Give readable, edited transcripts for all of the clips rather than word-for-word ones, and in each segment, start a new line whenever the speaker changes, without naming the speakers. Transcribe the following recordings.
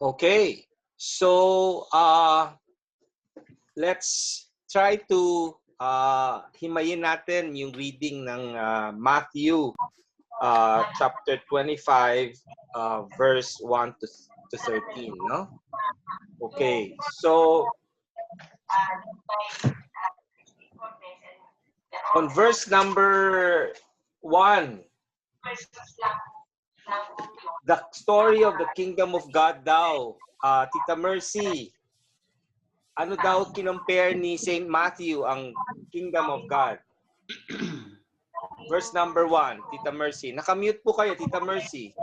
Okay. So, let's try to himayin natin yung reading ng Matthew chapter 25, verse 1 to 13, no? Okay. So, on verse number 1, the story of the kingdom of God daw. Tita Mercy, ano daw kinompare ni Saint Matthew ang kingdom of God? Verse number 1, Tita Mercy. Nakamute po kayo, Tita Mercy.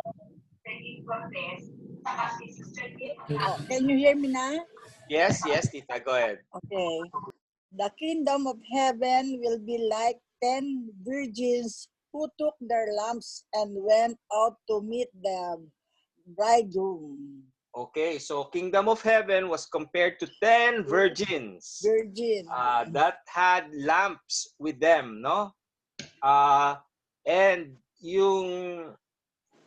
Can you hear me now?
Yes, Tita. Go ahead.
Okay. The kingdom of heaven will be like 10 virgins who took their lamps and went out to meet the bridegroom.
Okay, so kingdom of heaven was compared to 10 virgins. That had lamps with them, no? And yung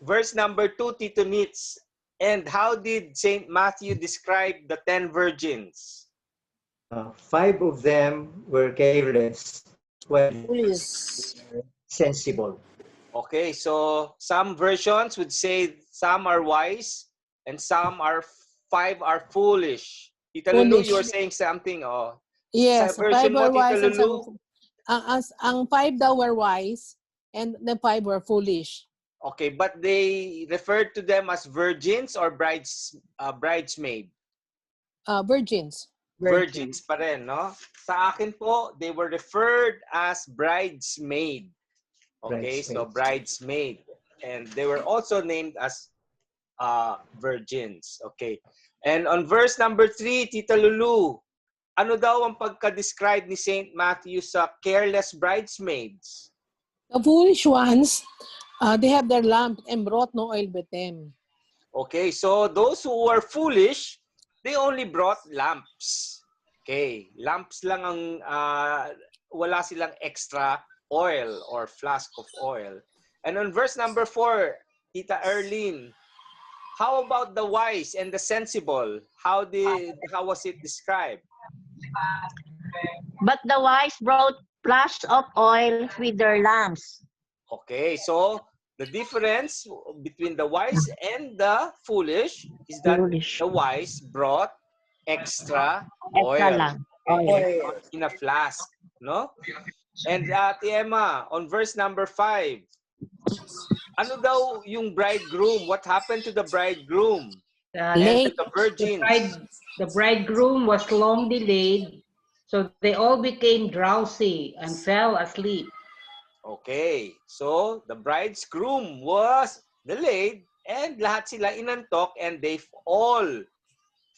verse number 2, Tito Nitz, and how did Saint Matthew describe the 10 virgins?
5 of them were careless, while sensible.
Okay, so some versions would say some are wise and some are 5 are foolish. Tita Lulu, you were saying something. Oh.
Yes,
sa version
5
mo,
were wise
Tita
and
Lulu?
ang 5 daw were wise and the 5 were foolish.
Okay, but they referred to them as virgins or bridesmaid?
Virgins.
Virgins pa rin, no? Sa akin po, they were referred as bridesmaid. Okay, so bridesmaid. And they were also named as virgins. Okay. And on verse number 3, Tita Lulu, ano daw ang pagka-describe ni Saint Matthew sa careless bridesmaids?
The foolish ones, they have their lamp and brought no oil with them.
Okay, so those who were foolish, they only brought lamps. Okay, lamps lang ang wala silang extra oil or flask of oil. And on verse number 4, Tita Erlene, how about the wise and the sensible? How was it described?
But the wise brought flasks of oil with their lamps.
Okay, so the difference between the wise and the foolish is that the wise brought extra oil in a flask, no? And Ate Emma, on verse number 5, ano daw yung bridegroom? What happened to the bridegroom? And to the virgins?
The bridegroom was long delayed, so they all became drowsy and fell asleep.
Okay, so the bridegroom was delayed and lahat sila inantok and they all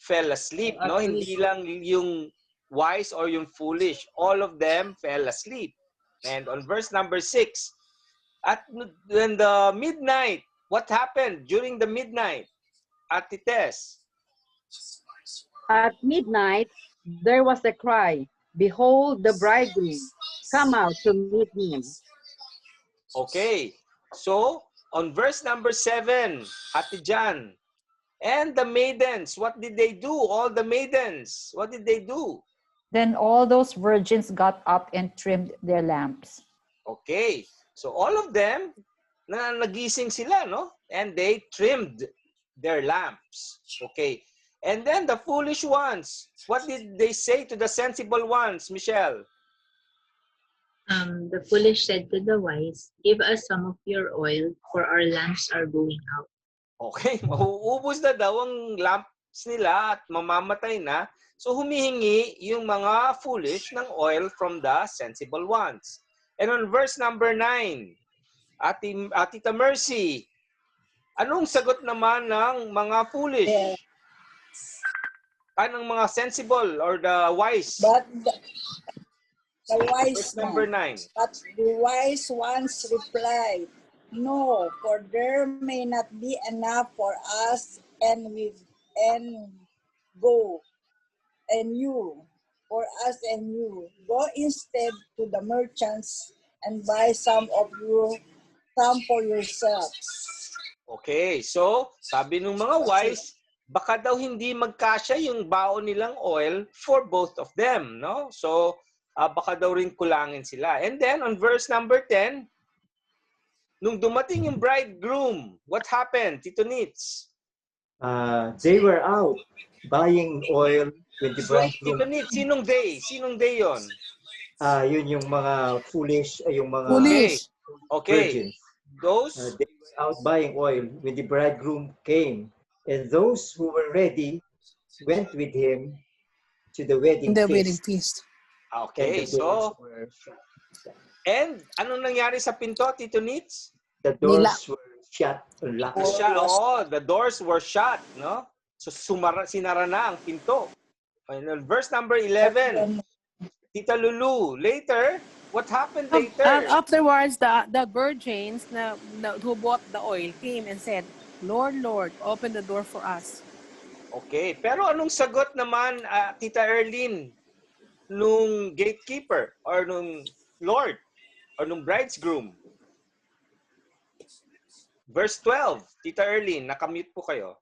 fell asleep, no? Hindi lang yung wise or yung foolish. All of them fell asleep. And on verse number 6, in the midnight, what happened during the midnight? Ate Tess?
At midnight, there was a cry, "Behold the bridegroom, come out to meet him."
Okay, so on verse number 7, Ate Jan, and the maidens, what did they do? All the maidens, what did they do?
Then all those virgins got up and trimmed their lamps.
Okay, so all of them, nagising sila, no? And they trimmed their lamps. Okay, and then the foolish ones, what did they say to the sensible ones, Michelle?
The foolish said to the wise, "Give us some of your oil, for our lamps are going out."
Okay, mauubos na daw ang lamps nila at mamamatay na. So humihingi yung mga foolish ng oil from the sensible ones. And on verse number 9, Tita Mercy, anong sagot naman ng mga foolish? Anong mga sensible or the wise?
But the wise
verse number 9.
But the wise ones replied, "No, for there may not be enough for us and go. And you, for us and you, go instead to the merchants and buy some for yourselves."
Okay, so sabi ng mga wise, baka daw hindi magkasya yung baon nilang oil for both of them, no? So, baka daw rin kulangin sila. And then, on verse number 10, nung dumating yung bridegroom, what happened, Tito Nitz?
They were out buying oil with the
So, Tito
bridegroom.
Nitz, sinong day? Sinong day yon?
Yun yung mga foolish, yung mga
Foolish.
Okay.
virgins.
Those,
They were out buying oil when the bridegroom came. And those who were ready went with him to the
In
wedding
the
feast.
wedding feast.
okay,
And the
so,
doors were shut.
and anong nangyari sa pinto, Tito Nitz?
The doors were shut and locked.
The doors were shut, no? So, sinara na ang pinto. And verse number 11, Tita Lulu, later, what happened later?
Afterwards, the virgins who bought the oil came and said, Lord, Lord, open the door for us.
Okay, pero anong sagot naman, Tita Erlyn, nung gatekeeper or nung Lord or nung bridegroom? Verse 12, Tita Erlyn, nakamute po kayo.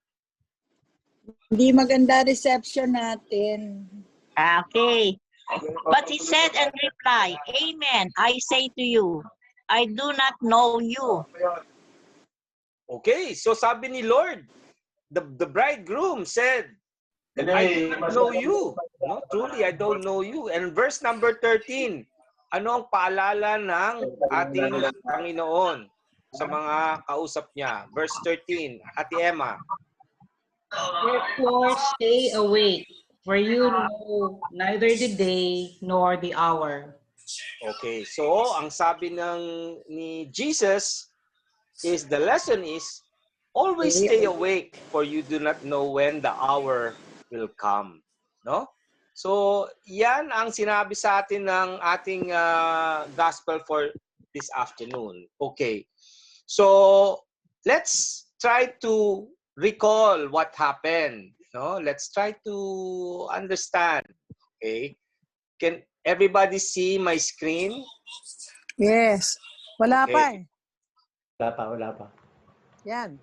Hindi maganda reception natin.
Okay. But he said and replied, Amen, I say to you, I do not know you.
Okay, so sabi ni Lord, the bridegroom said, I do not know you. No, truly, I don't know you. And verse number 13, ano ang paalala ng ating Panginoon sa mga kausap niya? Verse 13, Ate Emma.
Therefore, stay awake, for you know neither the day nor the hour.
Okay, so ang sabi ni Jesus is the lesson is always stay awake, for you do not know when the hour will come, no? So, yan ang sinabi sa atin ng ating gospel for this afternoon. Okay. So, let's try to recall what happened, no? Let's try to understand. Okay? Can everybody see my screen?
Yes. Wala
Okay.
pa eh.
Wala pa.
Yan.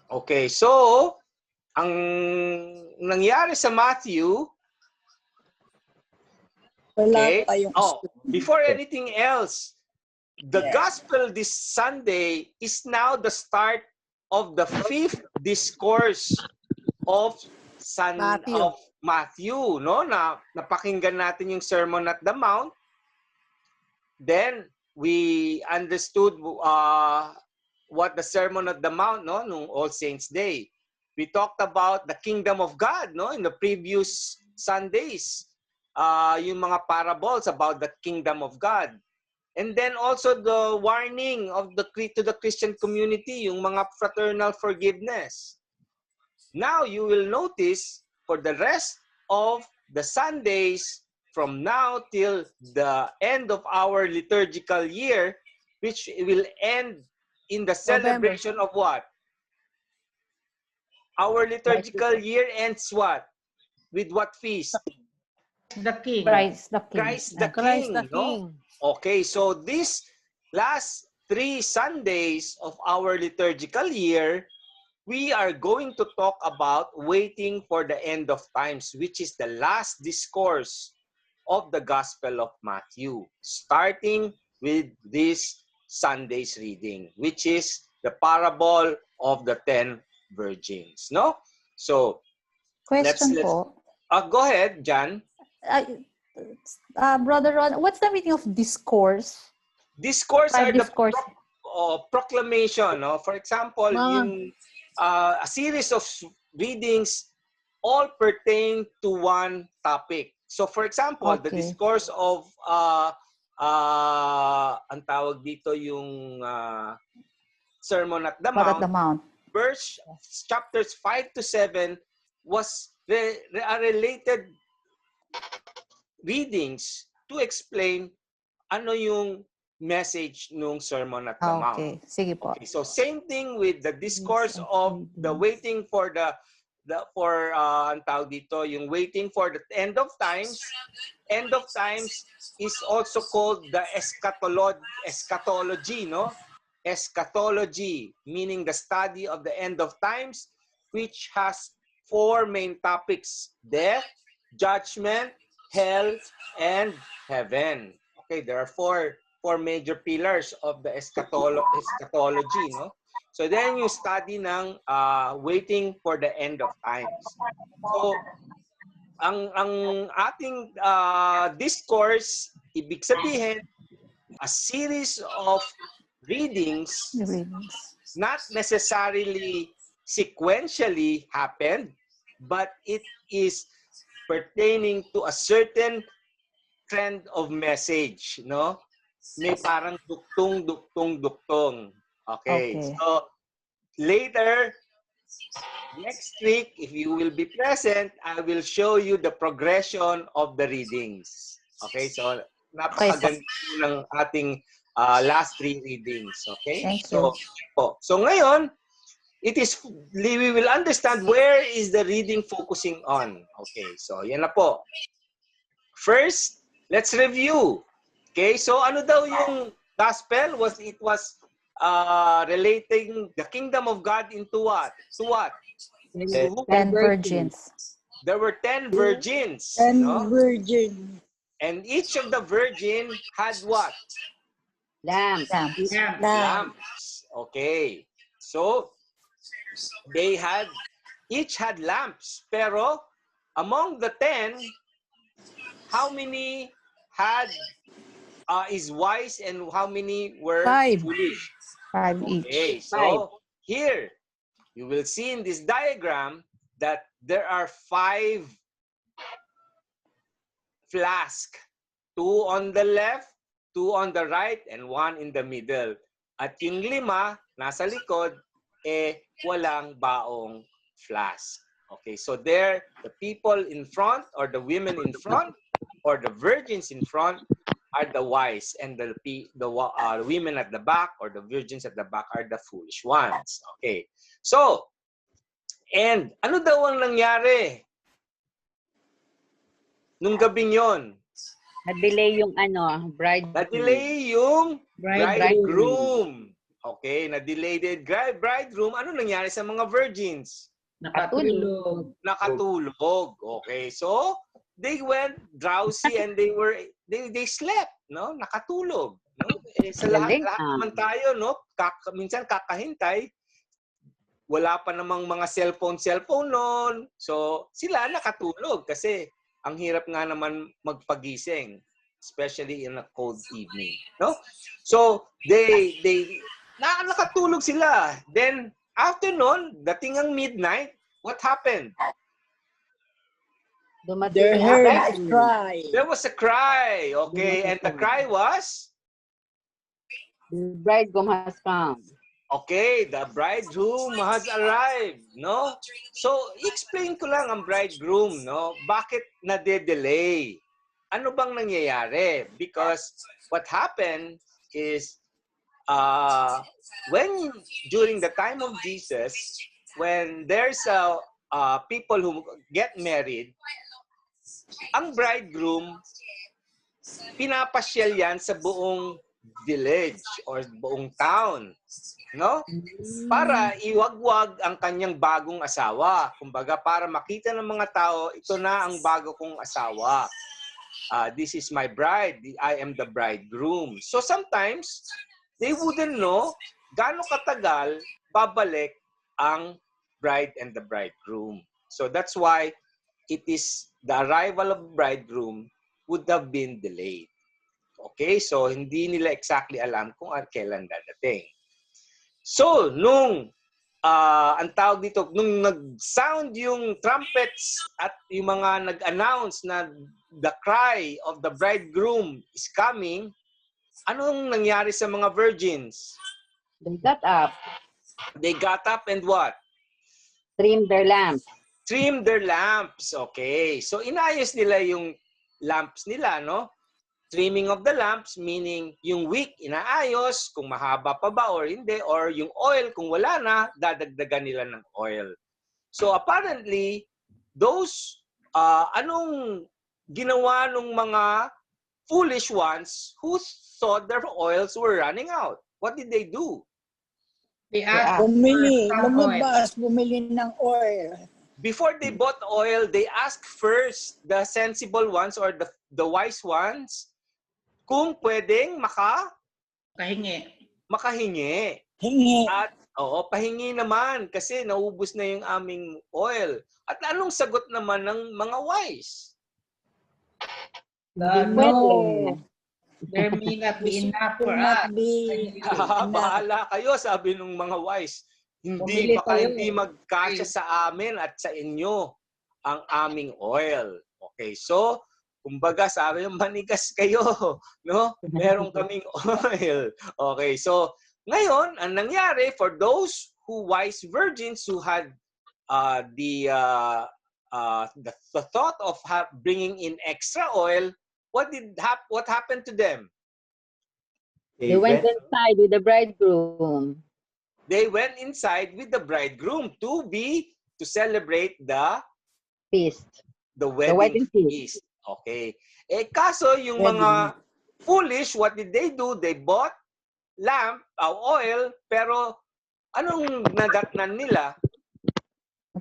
Okay, so ang nangyari sa Matthew,
Wala pa yung
before anything else, the gospel this Sunday is now the start of the 5th discourse of Matthew, no? Napakinggan natin yung Sermon at the Mount. Then we understood what the Sermon at the Mount, no, nung All Saints Day. We talked about the kingdom of God, no, in the previous Sundays. Yung mga parables about the kingdom of God. And then also the warning of to the Christian community, yung mga fraternal forgiveness. Now you will notice for the rest of the Sundays from now till the end of our liturgical year, which will end in the celebration of what? Our liturgical year ends what? With what feast?
The King.
Christ the King.
Christ the King. No? Okay, so these last 3 Sundays of our liturgical year, we are going to talk about waiting for the end of times, which is the last discourse of the Gospel of Matthew, starting with this Sunday's reading, which is the parable of the 10 virgins. No? So,
Question
let's
po.
go ahead, Jan.
Brother Ron, what's the meaning of discourse?
Discourse are the
discourse.
proclamation. No? For example, yung a series of readings all pertain to one topic. So for example, the discourse of ang tawag dito yung Sermon at the Mount. Verse chapters 5 to 7 was related readings to explain ano yung message nung Sermon at the Mount.
Okay, sige po.
Okay, so same thing with the discourse of the waiting for ang tawag dito, yung waiting for the end of times. End of times is also called the eschatology, no? Eschatology, meaning the study of the end of times. which has 4 main topics: death, judgment, hell, and heaven. Okay, there are four major pillars of the eschatology, no? So then you study ng waiting for the end of times. So ang ating discourse, ibig sabihin, a series of readings, not necessarily sequentially happened, but it is pertaining to a certain trend of message, no? May parang duktong. Okay. So later, next week, if you will be present, I will show you the progression of the readings. Okay, so napakaganda ng ating last 3 readings. Okay?
Thank you.
So ngayon, we will understand where is the reading focusing on. Okay, so yan na po. First, let's review. Okay, so ano daw yung gospel? It was relating the kingdom of God into what? To what?
10 virgins.
There were 10 virgins.
10
no?
virgins.
And each of the virgin had what?
Lamps.
Lamps. Okay. So, each had lamps. Pero, among the 10, how many is wise and how many were
5.
foolish?
5 each.
Okay, so here, you will see in this diagram that there are 5 flasks. 2 on the left, 2 on the right, and 1 in the middle. At yung 5, nasa likod, walang baong flask. Okay, so there, the people in front, or the women in front, or the virgins in front, are the wise, and the women at the back, or the virgins at the back, are the foolish ones. Okay, so, and ano daw ang nangyari nung gabing yon?
Na-delay yung bride.
Na-delay yung bridegroom. Okay, na-delayed bridegroom. Ano nangyari sa mga virgins? Nakatulog. Okay, so they went drowsy and they slept, no? Nakatulog, no? Sa lahat naman tayo, no? Minsan kakahintay, wala pa namang mga cellphone noon. So sila nakatulog kasi ang hirap nga naman magpagising, especially in a cold evening, no? So they nakatulog sila. Then after noon, dating ang midnight, what happened?
They heard a cry.
There was a cry, okay, and the cry was?
The bridegroom has come.
Okay, the bridegroom has arrived, no? So, explain ko lang ang bridegroom, no? Bakit nade-delay? Ano bang nangyayari? Because what happened is, during the time of Jesus, when there's people who get married, ang bridegroom, pinapasyal yan sa buong village or buong town, no? Para iwagwag ang kanyang bagong asawa. Kumbaga, para makita ng mga tao, ito na ang bago kong asawa. This is my bride. I am the bridegroom. So sometimes, they wouldn't know gaano katagal babalik ang bride and the bridegroom. So that's why it is the arrival of the bridegroom would have been delayed. Okay, so hindi nila exactly alam kung kailan dadating. So, nung ang tawag dito, nung nag-sound yung trumpets at yung mga nag-announce na the cry of the bridegroom is coming, anong nangyari sa mga virgins?
They got up.
They got up and what?
Trimmed their lamps.
Trimmed their lamps. Okay. So, inayos nila yung lamps nila, no? Trimming of the lamps, meaning yung wick inaayos, kung mahaba pa ba or hindi, or yung oil, kung wala na, dadagdagan nila ng oil. So apparently, those, anong ginawa ng mga foolish ones who thought their oils were running out? What did they do?
They asked
Bumili,
for some oil.
lumabas, bumili ng oil.
Before they bought oil, they asked first the sensible ones or the wise ones kung pwedeng
Kahingi.
makahingi.
Hingi.
At pahingi naman kasi naubos na yung aming oil. At anong sagot naman ng mga wise?
No, there may not be enough for
Will not
us.
be enough.
Bahala kayo, sabi ng mga wise.
Bumili
Baka
kayo.
hindi magkasya sa amin at sa inyo ang aming oil. Okay, so kumbaga sabi yung manigas kayo, no? Meron kaming oil. Okay, so ngayon ang nangyari for those who wise virgins who had the thought of bringing in extra oil, what happened to them?
They went inside with the bridegroom.
They went inside with the bridegroom to celebrate the
Feast.
the wedding feast. Okay. Kaso yung mga foolish, what did they do? They bought oil, pero anong nadatnan nila?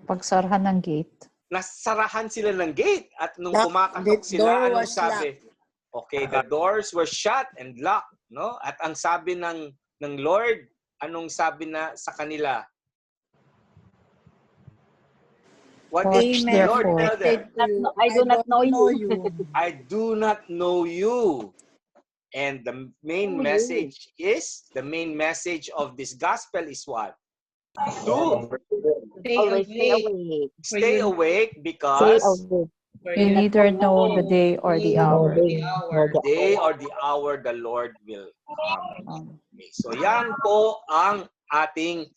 Pagsarahan ng gate.
Nasarahan sila ng gate at nung kumakatok
The
sila,
door
anong
was
sabi? Okay, the doors were shut and locked, no? At ang sabi ng Lord, anong sabi na sa kanila? What did the Lord tell them?
I do not know you.
I do not know you. And the main message of this gospel is what? To stay awake because
you neither know the day or the hour.
the day or the hour the Lord will come. Okay, so yan po ang ating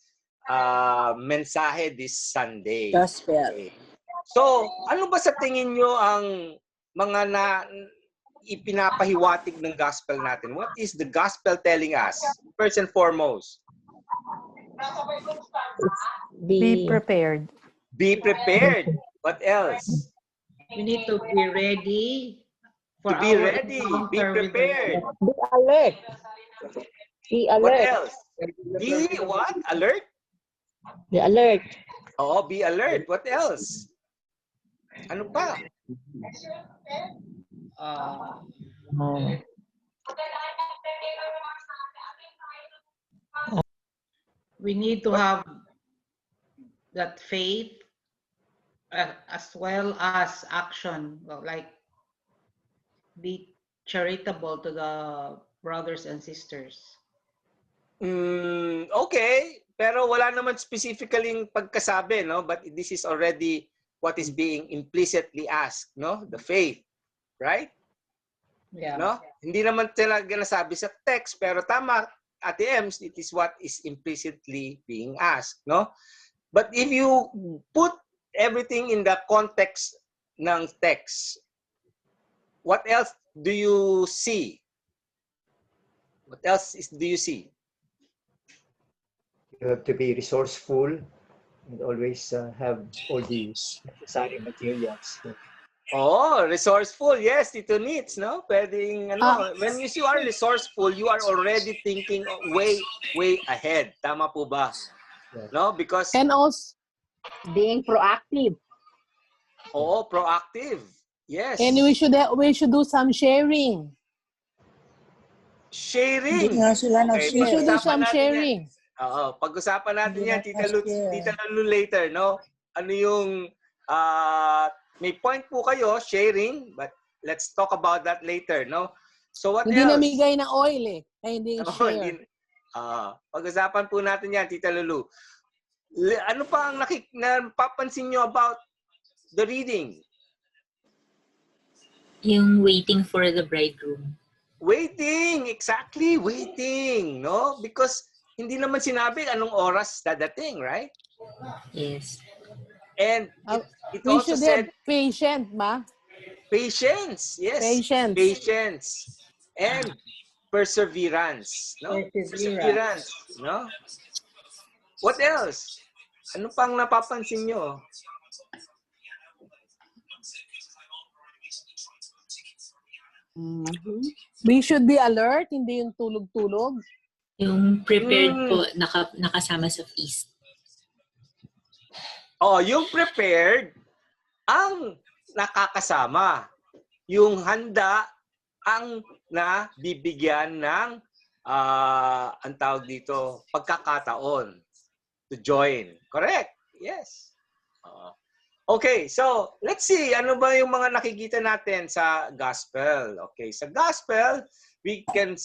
mensahe this Sunday.
Gospel.
Okay. So, ano ba sa tingin nyo ang mga ipinapahiwatig ng gospel natin? What is the gospel telling us? First and foremost.
Be prepared.
Be prepared. What else?
We need to be ready.
To be ready. Be prepared.
Be alert. Be
What
alert.
else? Be what? Alert?
Be alert.
Oo, be alert. What else? Ano pa?
We need to have that faith as well as action. Well, like be charitable to the brothers and sisters.
Okay, pero wala naman specifically pagkasabi, no? But this is already what is being implicitly asked, no? The faith, right?
Yeah.
No? Hindi naman talaga nasabi sa text, pero tama, Ate Ems, it is what is implicitly being asked, no? But if you put everything in the context ng text, what else do you see? What else do you see?
You have to be resourceful and always have all the necessary materials.
Oh, resourceful. Yes, Tito Nitz, no? Pwedeng, when you are resourceful, you are already thinking way ahead. Tama po ba? No? Because...
And also,
being proactive.
Oo, proactive. Yes.
And we should do some sharing.
Sharing.
Hindi nga sila
We should do some sharing.
Oo, pag-usapan natin yan, Tita Lulu later, no? Ano yung, may point po kayo, sharing, but let's talk about that later, no? So what
Hindi
else?
namigay ng oil eh. Ay, hindi share.
Pag-usapan po natin yan, Tita Lulu. Ano pa ang napapansin nyo about the reading?
Yung waiting for the bridegroom.
Waiting, exactly, waiting, no? Because hindi naman sinabi anong oras dadating, right?
Yes.
And it
We
also
should
said
have patience, ma?
patience, yes.
Patience.
Patience. And perseverance, no? Perseverance, no? What else? Ano pang napapansin nyo?
We should be alert, hindi yung tulog-tulog.
Yung prepared po, nakasama sa feast.
Oh, yung prepared ang nakakasama. Yung handa ang nabibigyan ng ang tawag dito, pagkakataon to join. Correct? Yes. Okay, so let's see ano ba yung mga nakikita natin sa gospel. Okay, sa gospel, we can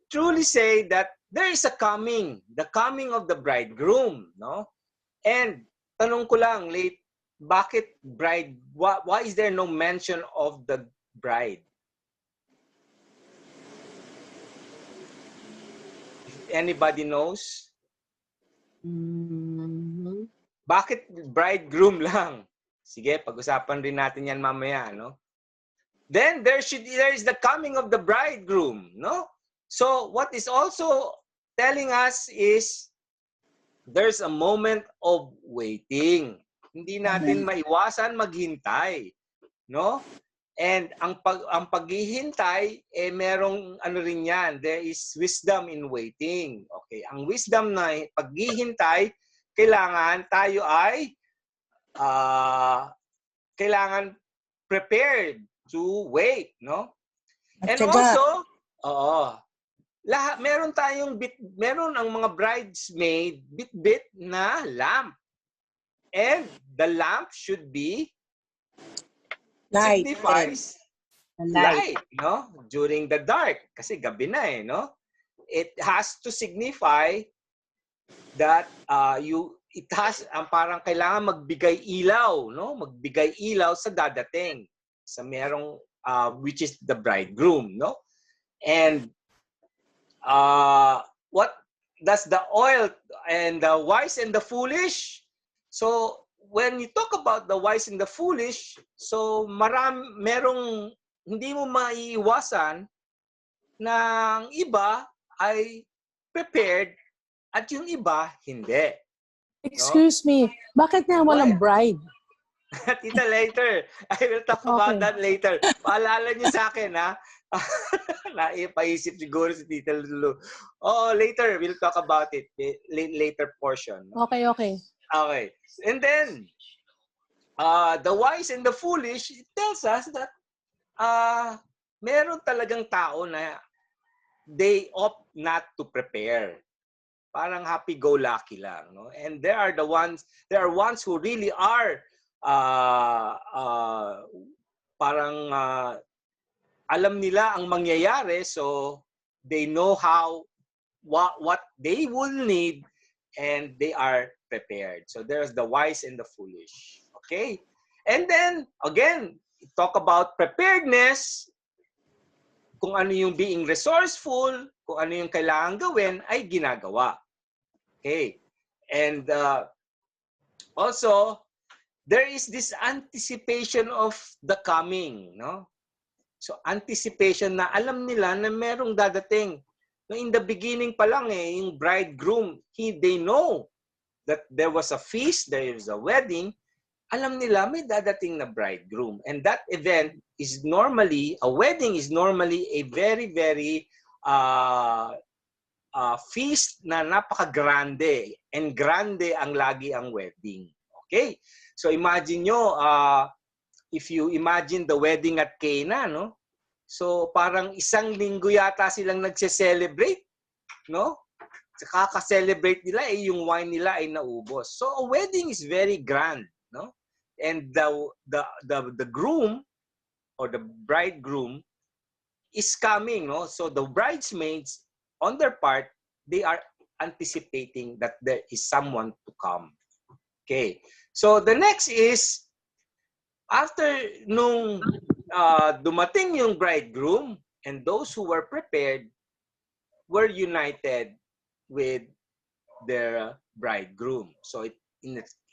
truly say that there is a coming, the coming of the bridegroom, no? And tanong ko lang, bakit bride? Why is there no mention of the bride? If anybody knows? Bakit bridegroom lang? Sige, pag-usapan rin natin yan mamaya, no? Then there is the coming of the bridegroom, no? So what is also telling us is there's a moment of waiting. Hindi natin maiwasan maghintay, no? And ang paghihintay merong ano rin yan, there is wisdom in waiting. Okay, ang wisdom na paghihintay, kailangan tayo ay kailangan prepared to wait, no? And also, meron ang mga bridesmaid bit-bit na lamp. And the lamp should be signifies light, no? During the dark, kasi gabi na no? It has to signify that parang kailangan magbigay ilaw, no? Magbigay ilaw sa dadating, sa merong which is the bridegroom, no? And what does the oil and the wise and the foolish? So when you talk about the wise and the foolish, so merong hindi mo maiiwasan na ang iba ay prepared at yung iba hindi.
Excuse me, bakit nga walang bride?
Tita, later. I will talk about that later. Paalala niyo sa akin, ha? Naipaisip siguro si Tita Lulu. Later. We'll talk about it. Later portion.
Okay.
Okay. And then, the wise and the foolish, it tells us that meron talagang tao na they opt not to prepare. Parang happy-go-lucky lang, no? And there are ones who really are parang alam nila ang mangyayari, so they know what they will need and they are prepared. So there's the wise and the foolish. Okay? And then again, talk about preparedness, kung ano yung being resourceful, kung ano yung kailangan gawin ay ginagawa. Okay? And also there is this anticipation of the coming, no? So anticipation na alam nila na merong dadating. No, in the beginning pa lang yung bridegroom, they know that there was a feast, there is a wedding. Alam nila may dadating na bridegroom. And that event is normally, a wedding is normally a very, very feast na napaka-grande. And grande ang lagi ang wedding. Okay? So imagine nyo, if you imagine the wedding at Cana, no? So parang isang linggo yata silang nagse-celebrate, no? Kaka-celebrate nila yung wine nila ay naubos. So a wedding is very grand, no? And the groom or the bridegroom is coming, no? So the bridesmaids on their part, they are anticipating that there is someone to come. Okay. So the next is after nung dumating yung bridegroom and those who were prepared were united with their bridegroom. So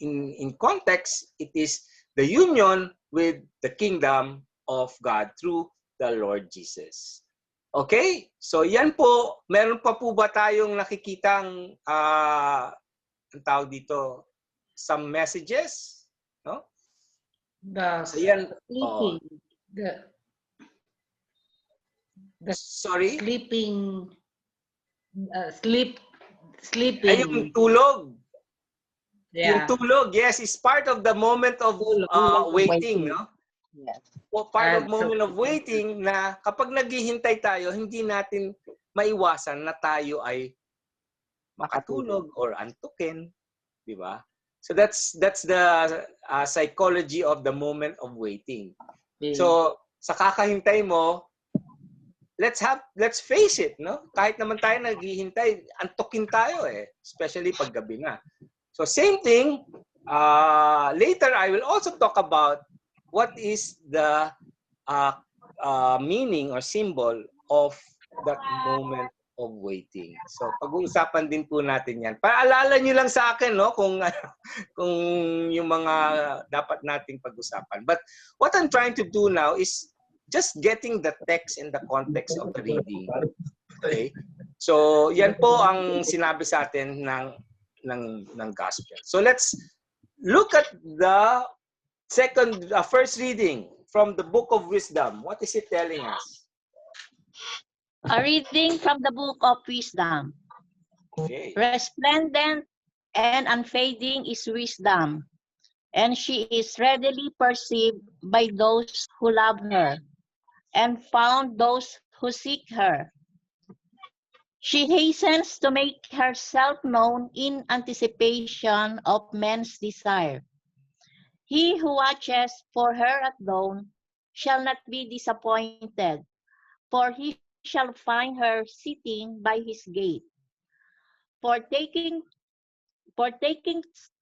in context, it is the union with the kingdom of God through the Lord Jesus. Okay? So yan po, meron pa po ba tayong nakikitang ang tawag dito, some messages? No? So yan,
the
sorry?
sleeping sleeping.
Ay, yung tulog. Yung
Yeah.
tulog, yes, is part of the moment of waiting, no?
Yes.
O part of
And
moment of waiting na kapag naghihintay tayo, hindi natin maiwasan na tayo ay makatulog or antukin, di ba? So that's the psychology of the moment of waiting. So sa kakahintay mo, let's face it, no? Kahit naman tayo naghihintay, antukin tayo eh, especially pag gabi na. So same thing, later I will also talk about what is the meaning or symbol of that moment of waiting. So pag-uusapan din po natin 'yan. Paalala niyo lang sa akin, no, kung kung yung mga dapat nating pag-usapan. But what I'm trying to do now is just getting the text and the context of the reading. Okay? So, yan po ang sinabi sa atin ng gospel. So, let's look at the first reading from the book of wisdom. What is it telling us?
A reading from the book of wisdom.
Okay.
Resplendent and unfading is wisdom, and she is readily perceived by those who love her, and found those who seek her. She hastens to make herself known in anticipation of men's desire. He who watches for her at dawn shall not be disappointed, for he shall find her sitting by his gate. For taking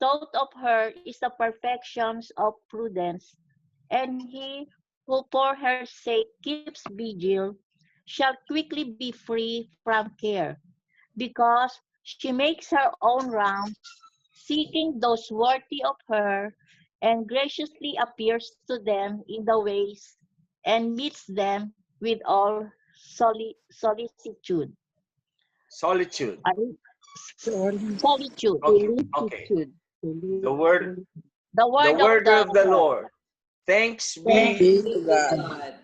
thought of her is the perfections of prudence, and he who for her sake keeps vigil shall quickly be free from care, because she makes her own rounds, seeking those worthy of her, and graciously appears to them in the ways, and meets them with all solicitude.
Solitude.
Solitude.
Okay. The word
of
the Lord. Thanks be.
To God.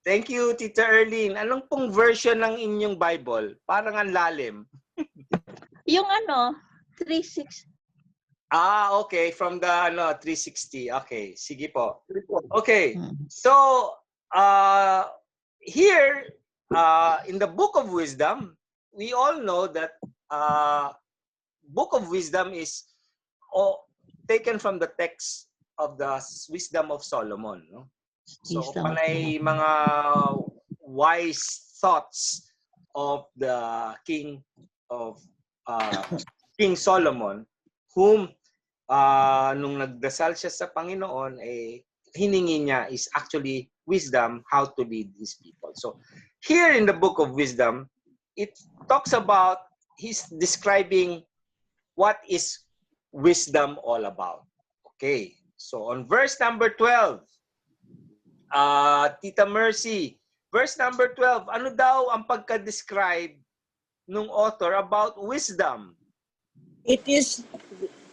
Thank you, Tita Erlene. Anong pong version ng inyong Bible? Parang ang lalim.
Yung 3:6.
Okay. From the 360. Okay. Sige po. Okay. So, here, in the Book of Wisdom, we all know that Book of Wisdom is taken from the text of the Wisdom of Solomon. No? So, panay mga wise thoughts of the King Solomon, whom nung nagdasal siya sa Panginoon, hiningi niya is actually wisdom how to lead his people. So, here in the Book of Wisdom, it talks about, he's describing what is wisdom all about. Okay. So, on verse number 12, Tita Mercy, verse number 12, ano daw ang pagka-describe ng author about wisdom?
It is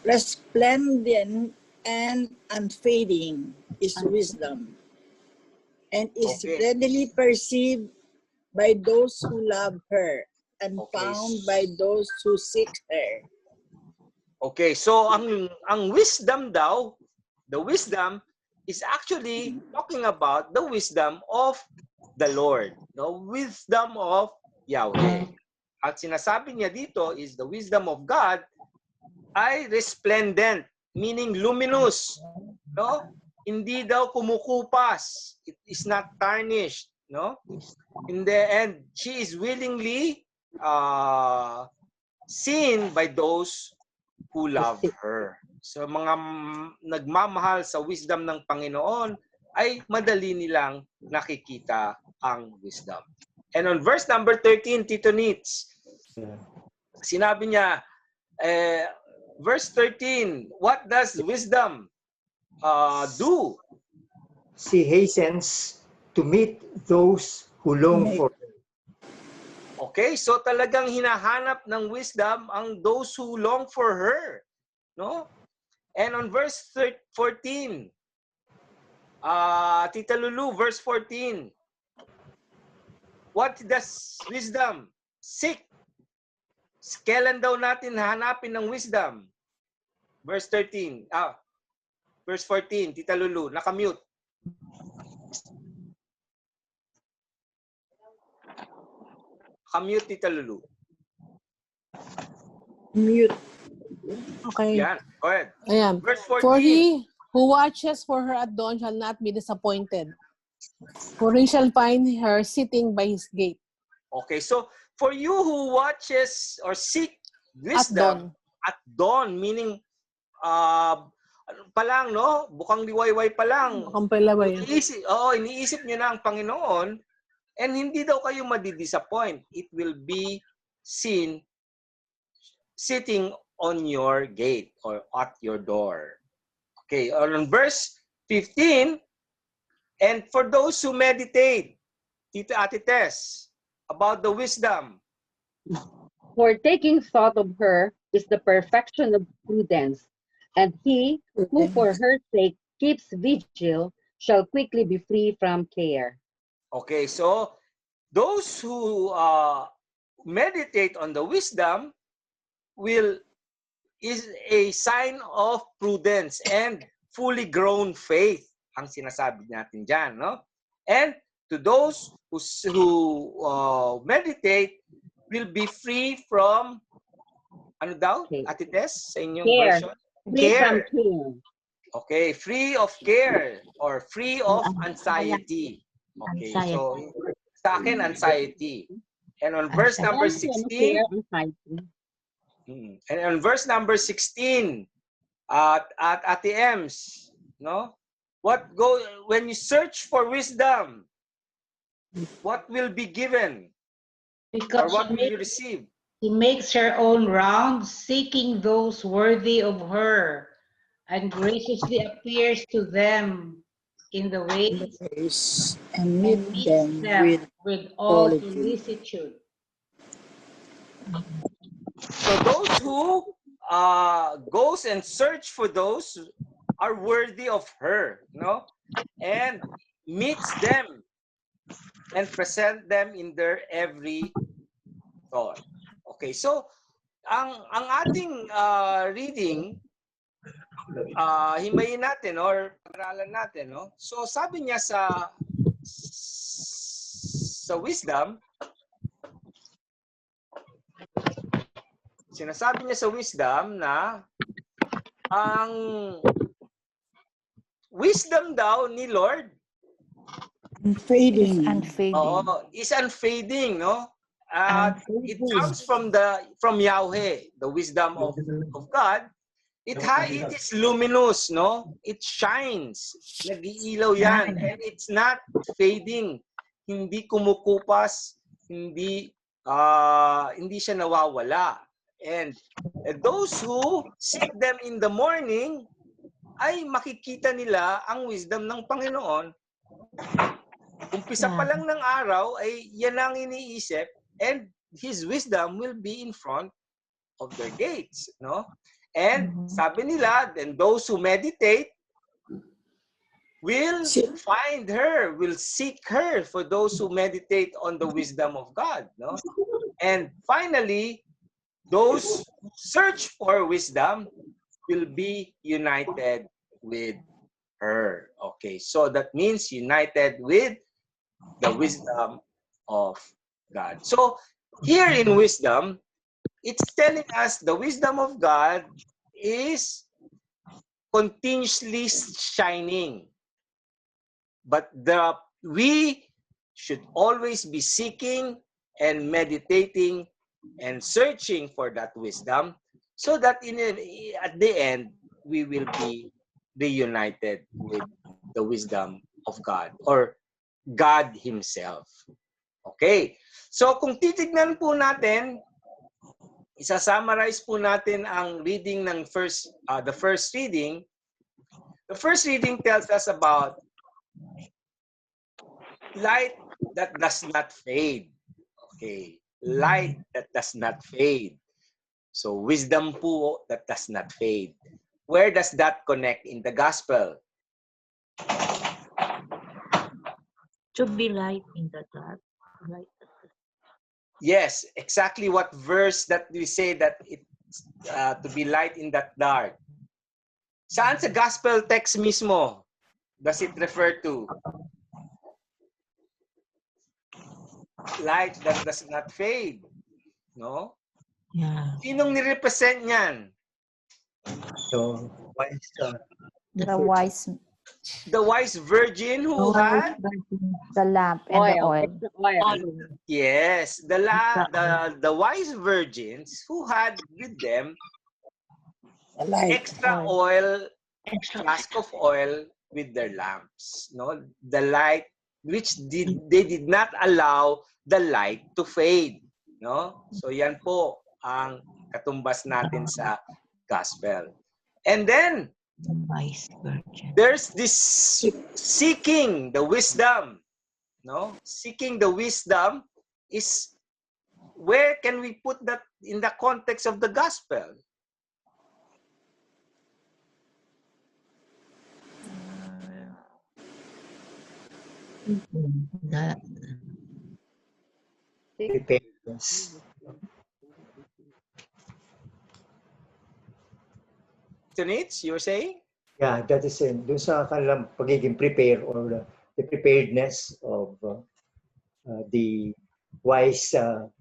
resplendent and unfading is wisdom, and is readily perceived by those who love her, and found by those who seek her.
Okay, so ang wisdom daw, the wisdom is actually talking about the wisdom of the Lord, the wisdom of Yahweh. At sinasabi niya dito is the wisdom of God ay resplendent, meaning luminous, no? Hindi daw kumukupas. It is not tarnished, no? In the end, she is willingly seen by those who love her. So mga nagmamahal sa wisdom ng Panginoon ay madali nilang nakikita ang wisdom. And on verse number 13, Tito Nitz, sinabi niya, verse 13, what does wisdom do?
She hastens to meet those who long for her.
Okay, so talagang hinahanap ng wisdom ang those who long for her, no? And on verse 14, Tita Lulu, verse 14, what does wisdom seek? Kailan daw natin hanapin ng wisdom? Verse 13. Verse 14. Tita Lulu, nakamute. Nakamute, Tita Lulu.
Mute.
Okay.
Yan. Go ahead.
Ayan.
Verse 14.
For he who watches for her at dawn shall not be disappointed, for he shall find her sitting by his gate.
Okay, so for you who watches or seek
At dawn.
wisdom at dawn, meaning pa lang, no? Bukang liwayway pa lang.
Bukang palaway.
Iniisip nyo na ang Panginoon, and hindi daw kayo madidisappoint. It will be seen sitting on your gate or at your door. Okay, on verse 15, and for those who meditate, Tita Ate Tess, about the wisdom.
For taking thought of her is the perfection of prudence, and he who for her sake keeps vigil shall quickly be free from care.
Okay, so those who meditate on the wisdom is a sign of prudence and fully grown faith, ang sinasabi natin dyan, no? And to those who meditate will be free from, ano daw, Ate Tess, sa inyong version?
Free from care.
Okay, free of care or free of anxiety. Okay, so sa akin, anxiety. And on verse number 16, and on verse number 16, at Ate Ems, no? When you search for wisdom, what will be given? Or
Because
what will you receive?
He makes her own rounds, seeking those worthy of her, and graciously appears to them in the ways
and meet them
with all
solitude.
solicitude.
So those who goes and search for those are worthy of her, no? And meets them and present them in their every thought. Okay, so ang ating reading, himayin natin or pag-aralan natin, no? So sabi niya sa wisdom, sinasabi niya sa wisdom na ang wisdom daw ni Lord
Unfading.
Is unfading, no? It comes from Yahweh, the wisdom of God. It is luminous, no? It shines. Nag-iilaw yan. And it's not fading. Hindi kumukupas. Hindi siya nawawala. And those who seek them in the morning ay makikita nila ang wisdom ng Panginoon. Umpisa pa lang ng araw ay yan ang iniisip, and His wisdom will be in front of their gates, no? And sabi nila, then those who meditate will find her, will seek her, for those who meditate on the wisdom of God, no? And finally, those who search for wisdom will be united with her. Okay, so that means united with the wisdom of God. So here in wisdom, it's telling us the wisdom of God is continuously shining. But we should always be seeking and meditating and searching for that wisdom, so that at the end, we will be reunited with the wisdom of God or God Himself. Okay. So kung titignan po natin, isa-summarize po natin ang reading ng the first reading. The first reading tells us about light that does not fade. Okay. Light that does not fade. So wisdom po that does not fade. Where does that connect in the gospel?
To be light in the dark. Light.
Yes, exactly what verse that we say that it to be light in that dark. Saan sa gospel text mismo does it refer to? Light that does not fade. No?
Yeah.
Sinong nirepresent niyan?
So, wise,
The wise,
The wise virgin who had?
the lamp and the oil.
It's the oil.
Yes, the wise virgins who had with them
The light.
extra oil, flask of oil with their lamps. No, the light which they did not allow the light to fade. No, so yan po ang katumbas natin sa gospel. And then
Wise virgin.
there's this seeking the wisdom. No, seeking the wisdom is where can we put that in the context of the gospel?
That
preparedness.
Tunits, you were saying?
Yeah, that is in dun sa kanilang pagiging prepare or the preparedness of the wise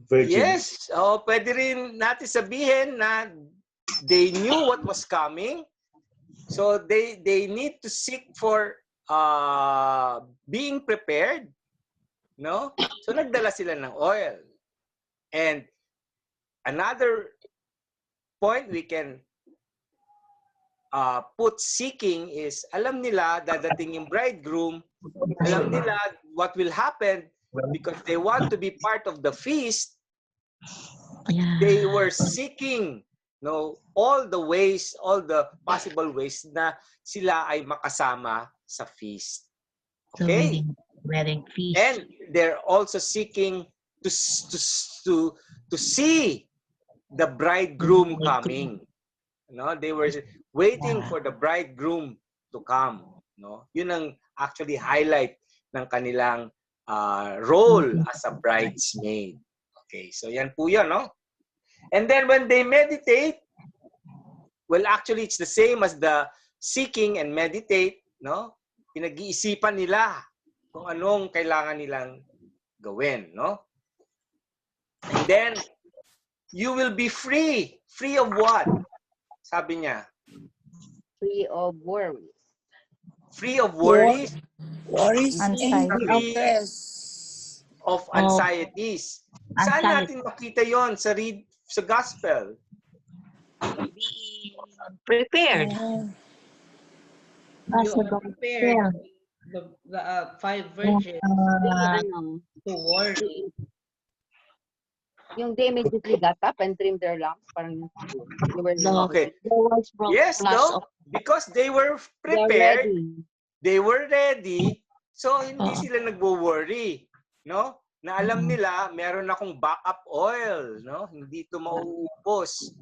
virgins.
Yes. Oh, pwede rin natin sabihin na they knew what was coming. So they need to seek for being prepared, no? So nagdala sila ng oil. And another point we can put seeking is alam nila dadating yung bridegroom, alam nila what will happen because they want to be part of the feast.
yeah.
They were seeking all the ways, all the possible ways na sila ay makasama sa feast. Okay?
Wedding feast.
And they're also seeking to see the bridegroom coming. No, they were waiting for the bridegroom to come. No, yun ang actually highlight ng kanilang role as a bridesmaid. Okay, so yan po yun, no? And then when they meditate, well, actually it's the same as the seeking and meditate, no? Pinag-iisipan nila kung anong kailangan nilang gawin, no? And then you will be free. Free of what? Sabi niya.
Free of worries.
Free of worries.
Worries and
Anxiety.
stress.
Of anxieties. Saan natin makita yon sa gospel?
Being prepared.
You prepared the five virgins to worry.
Yung they immediately got up and trimmed their lamps. Parang they were
Okay. Yes, no? Because they were prepared. They were ready. So, hindi sila nagwo-worry. No? Na alam nila, meron akong backup oil. No? Hindi ito mauubos.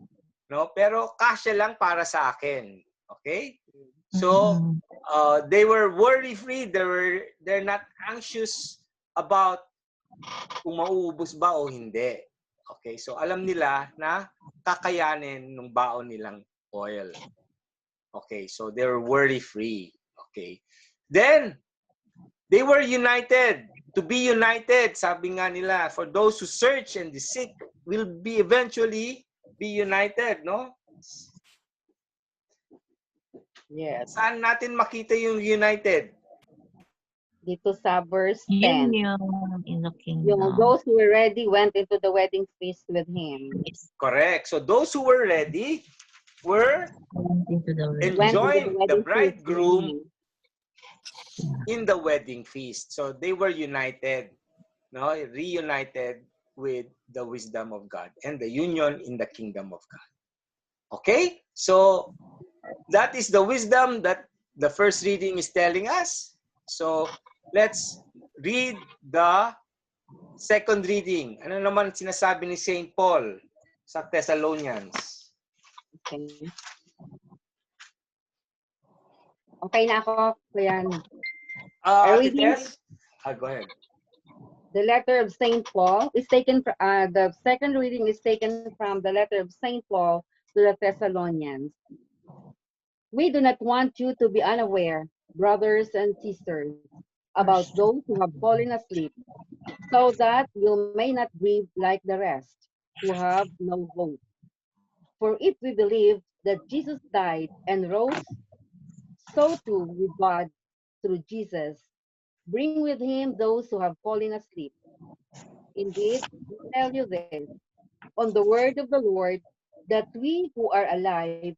No? Pero kasya lang para sa akin. Okay? So, they were worry-free. They're not anxious about kung mauubos ba o hindi. Okay? So, alam nila na kakayanin ng baon nilang oil. Okay? So, they were worry-free. Okay? Then, they were united. To be united, sabi nga nila, for those who search and seek will be eventually be united, no?
Yes.
Saan natin makita yung united?
Dito sa verse 10.
In the kingdom.
Yung those who were ready went into the wedding feast with him.
Correct. So those who were ready were enjoying the bridegroom in the wedding feast. So they were united, no? Reunited with the wisdom of God and the union in the kingdom of God. Okay? So that is the wisdom that the first reading is telling us. So let's read the second reading. Ano naman sinasabi ni St. Paul sa Thessalonians?
Okay. Okay na ako. Kuya.
Go ahead.
The letter of St. Paul is taken, the second reading is taken from the letter of St. Paul to the Thessalonians. We do not want you to be unaware, brothers and sisters, about those who have fallen asleep, so that you may not grieve like the rest, who have no hope. For if we believe that Jesus died and rose, so too will God, through Jesus, bring with him those who have fallen asleep. Indeed, we tell you this, on the word of the Lord, that we who are alive,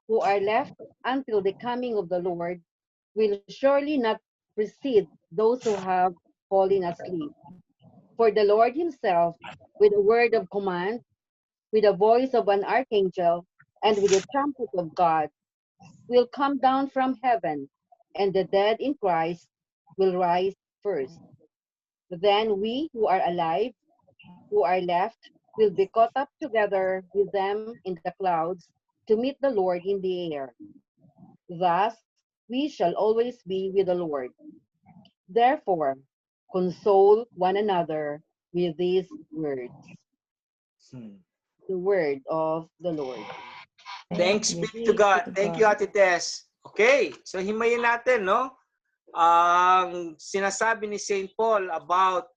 who are left until the coming of the Lord, will surely not precede those who have fallen asleep. For the Lord himself, with a word of command, with the voice of an archangel, and with the trumpet of God, will come down from heaven, and the dead in Christ will rise first. Then we who are alive, who are left, will be caught up together with them in the clouds to meet the Lord in the air. Thus, we shall always be with the Lord. Therefore, console one another with these words. The word of the Lord.
Thanks be to God. Thank you, Ate Tess. Okay, so himayin natin, no? Ang sinasabi ni St. Paul about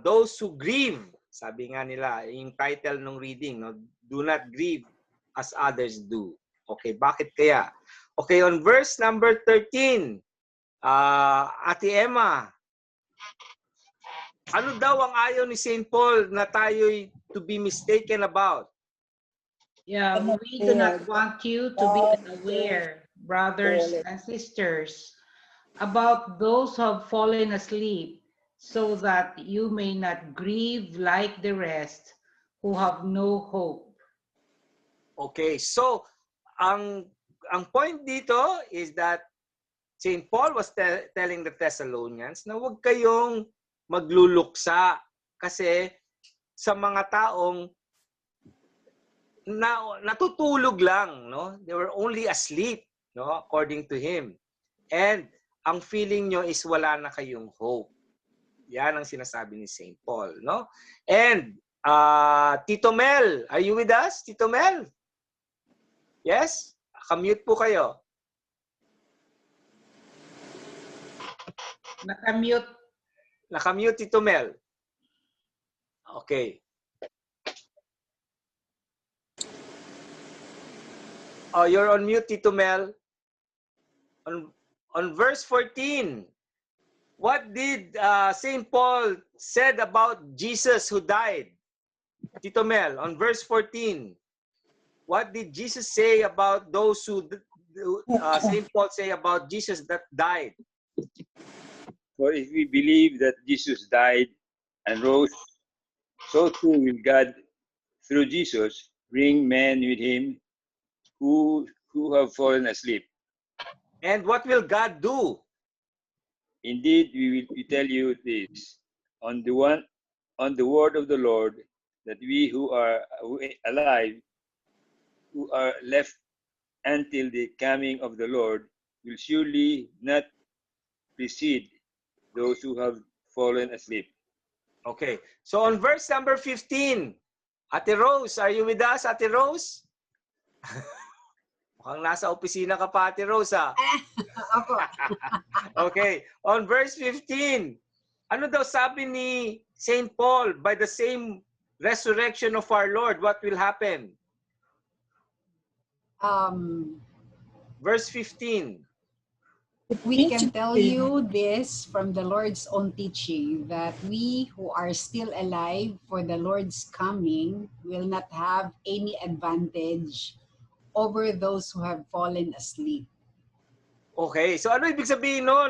those who grieve. Sabi nga nila, yung title ng reading, no? Do not grieve as others do. Okay, bakit kaya? Okay, on verse number 13, Ate Emma, ano daw ang ayaw ni St. Paul na tayo'y to be mistaken about?
Yeah, we do not want you to be unaware, brothers and sisters, about those who have fallen asleep, so that you may not grieve like the rest who have no hope.
Okay, so ang point dito is that St. Paul was telling the Thessalonians na huwag kayong magluluksa kasi sa mga taong natutulog lang, no? They were only asleep, no? According to him. And ang feeling nyo is wala na kayong hope. Yan ang sinasabi ni St. Paul, no? And Tito Mel, are you with us? Tito Mel? Yes? Kamute po kayo.
Nakamute.
Nakamute, Tito Mel. Okay. Oh, you're on mute, Tito Mel. On verse 14, what did St. Paul said about Jesus who died? Tito Mel, on verse 14, what did Jesus say about those who St. Paul say about Jesus that died?
For if we believe that Jesus died and rose, so too will God, through Jesus, bring men with him who have fallen asleep.
And what will God do?
Indeed, we tell you this, on the word of the Lord, that we who are alive, who are left until the coming of the Lord, will surely not precede those who have fallen asleep.
Okay. So on verse number 15, Ate Rose, are you with us, Ate Rose? Mukhang nasa opisina ka pa, Ate Rose, ha? Okay. On verse 15, ano daw sabi ni St. Paul, by the same resurrection of our Lord, what will happen? Verse 15.
We can tell you this from the Lord's own teaching, that we who are still alive for the Lord's coming will not have any advantage over those who have fallen asleep.
Okay, so ano ibig sabihin no?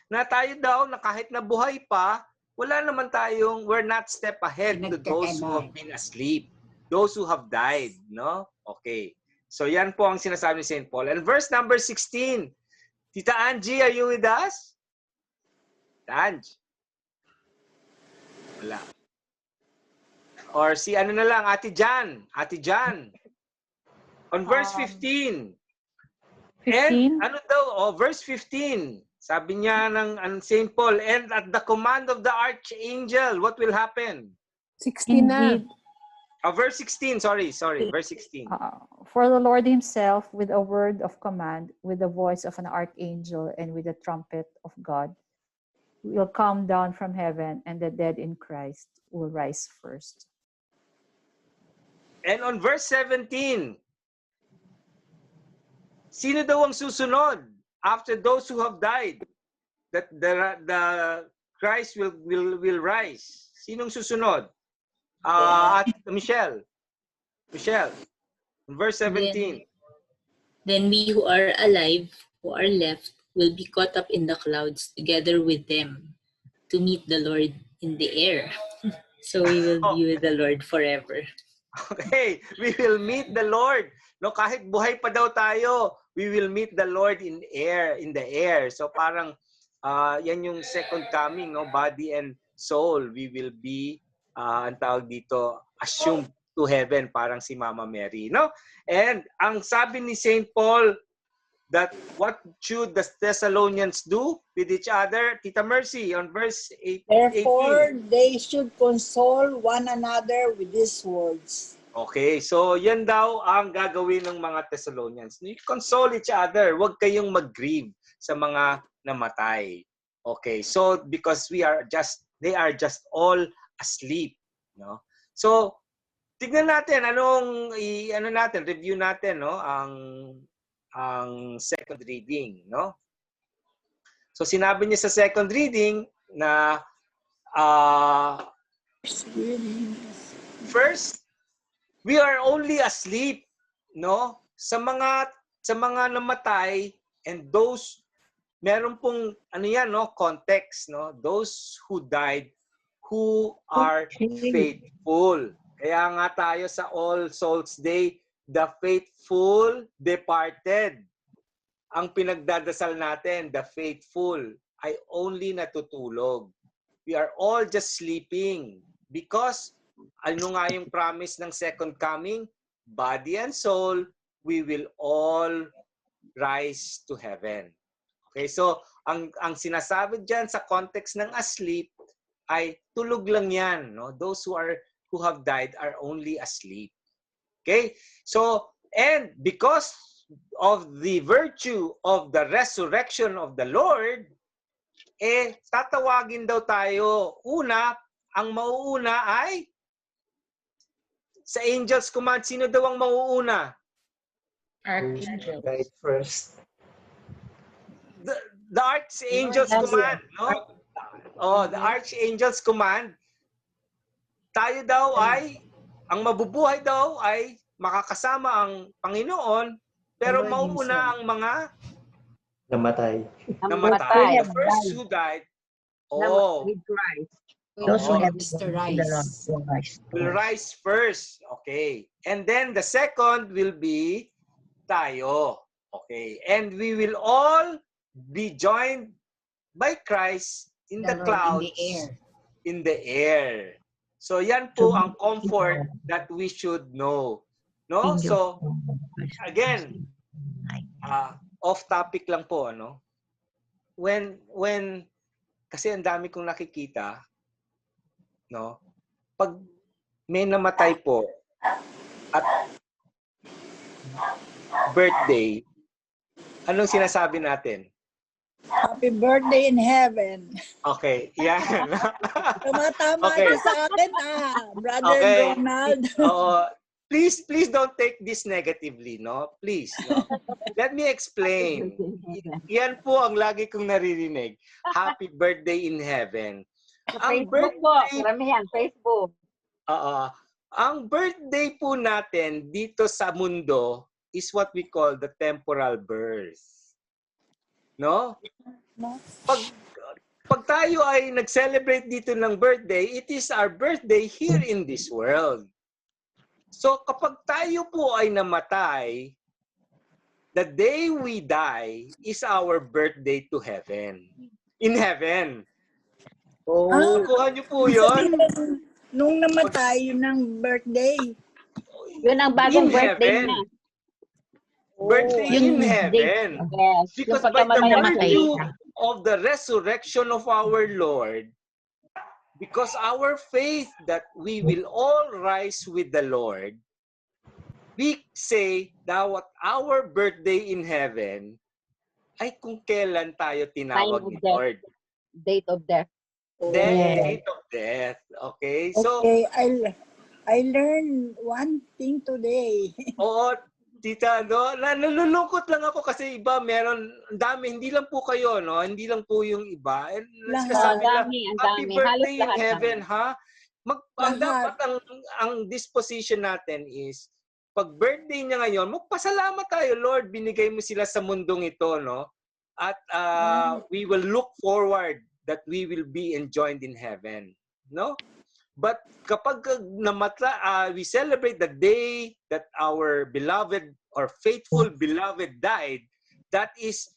Na tayo daw, na kahit na buhay pa, wala naman tayong, we're not step ahead to those who have been asleep. Those who have died, no? Okay. So yan po ang sinasabi ni St. Paul. And verse number 16, Tita Angie, are you with us? Tita Angie? Wala. Or si ano na lang, Ate Jan. Ate Jan. On verse 15.
15?
And ano daw, verse 15. Sabi niya ng St. Paul, and at the command of the archangel, what will happen?
16 na.
Indeed,
Verse 16, sorry, verse 16.
for the Lord himself, with a word of command, with the voice of an archangel, and with the trumpet of God, will come down from heaven, and the dead in Christ will rise first.
And on verse 17, sino daw ang susunod after those who have died? That the Christ will rise. Sinong susunod? At Michelle, verse 17.
Then we who are alive, who are left, will be caught up in the clouds together with them to meet the Lord in the air. So we will be with the Lord forever.
Okay, we will meet the Lord. No, kahit buhay pa daw tayo, we will meet the Lord in the air. So parang yan yung second coming, no? Body and soul, we will be ang tawag dito, assumed to heaven, parang si Mama Mary, no? And ang sabi ni St. Paul, that what should the Thessalonians do with each other? Tita Mercy, on verse 18.
Therefore, they should console one another with these words.
Okay, so yan daw ang gagawin ng mga Thessalonians. You console each other. Huwag kayong mag-grieve sa mga namatay. Okay, so because they are just all asleep, no? So tignan natin review natin, no, ang second reading, no? So sinabi niya sa second reading na first, we are only asleep, no? Sa mga namatay, and those, meron pong context, no? Those who died who are faithful. Kaya nga tayo sa All Souls Day, the faithful departed. Ang pinagdadasal natin, the faithful ay only natutulog. We are all just sleeping because ano nga yung promise ng second coming? Body and soul, we will all rise to heaven. Okay, so ang sinasabi diyan sa context ng asleep ay tulog lang yan, no? Those who have died are only asleep. Okay? So, and because of the virtue of the resurrection of the Lord, tatawagin daw tayo. Una, ang mauuna ay sa angels command. Sino daw ang mauuna?
Archangel.
Right first.
The archangels command, no? The archangels command. Tayo daw ay, ang mabubuhay daw ay makakasama ang Panginoon, pero mauuna ang mga
namatay.
The first who died,
with Christ.
Those who have
to rise.
Will rise first. Okay. And then the second will be tayo. Okay. And we will all be joined by Christ in the clouds, in the air. So yan po ang comfort that we should know. No? So again, off topic lang po, ano? When kasi ang dami kong nakikita, no? Pag may namatay po at birthday, anong sinasabi natin?
Happy birthday in heaven.
Okay, yan.
Tama ito sa akin, Brother Ronald.
Please don't take this negatively, no? Please, no? Let me explain. Yan po ang lagi kong naririnig. Happy birthday in heaven. Ang birthday,
Facebook.
ang birthday po natin dito sa mundo is what we call the temporal birth. No? Pag tayo ay nag-celebrate dito ng birthday, it is our birthday here in this world. So kapag tayo po ay namatay, the day we die is our birthday to heaven. In heaven. Kuha niyo po yun.
Nung namatay, yun ang birthday.
Yun ang bagong birthday niya.
Birthday in heaven.
Yes.
Because by the virtue of the resurrection of our Lord, because our faith that we will all rise with the Lord, we say that our birthday in heaven ay kung kailan tayo tinawag ni Lord.
Date of death.
Date of death. Okay? So,
okay, I learned one thing today.
Oo, tita, no? Nalulungkot lang ako kasi iba meron, ang dami, hindi lang po kayo, no? Hindi lang po yung iba. And sinasabi lang, happy birthday in heaven, ha? Dapat ang disposition natin is, pag birthday niya ngayon, magpasalamat tayo, Lord, binigay mo sila sa mundong ito, no? At we will look forward that we will be enjoined in heaven, no? But kapag we celebrate the day that our beloved or faithful beloved died, that is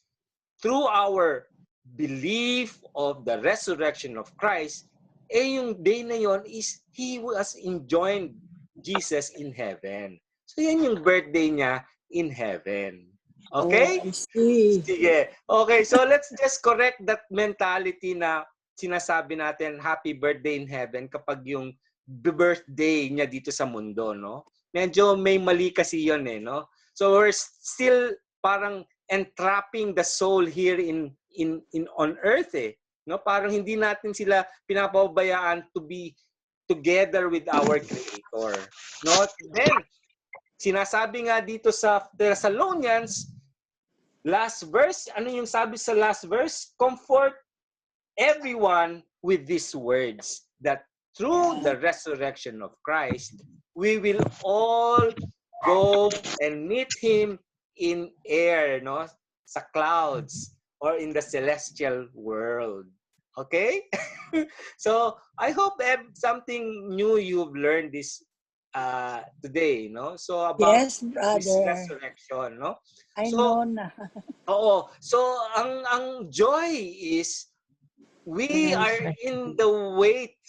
through our belief of the resurrection of Christ, yung day na yon is He was enjoined Jesus in heaven. So yan yung birthday niya in heaven. Okay?
Oh, I see.
Sige. Okay, so let's just correct that mentality na sinasabi natin happy birthday in heaven kapag yung birthday niya dito sa mundo, no? Medyo may mali kasi yun eh, no? So we're still parang entrapping the soul here in on earth eh, no? Parang hindi natin sila pinapabayaan to be together with our Creator, no? Then sinasabi nga dito sa Thessalonians, last verse, ano yung sabi sa last verse? Comfort everyone with these words, that through the resurrection of Christ, we will all go and meet Him in air, no? Sa clouds or in the celestial world. Okay? So, I hope something new you've learned this today, no? So, about
yes, brother.
this resurrection, no?
I know na.
Oo. So, ang joy is we are in the wait,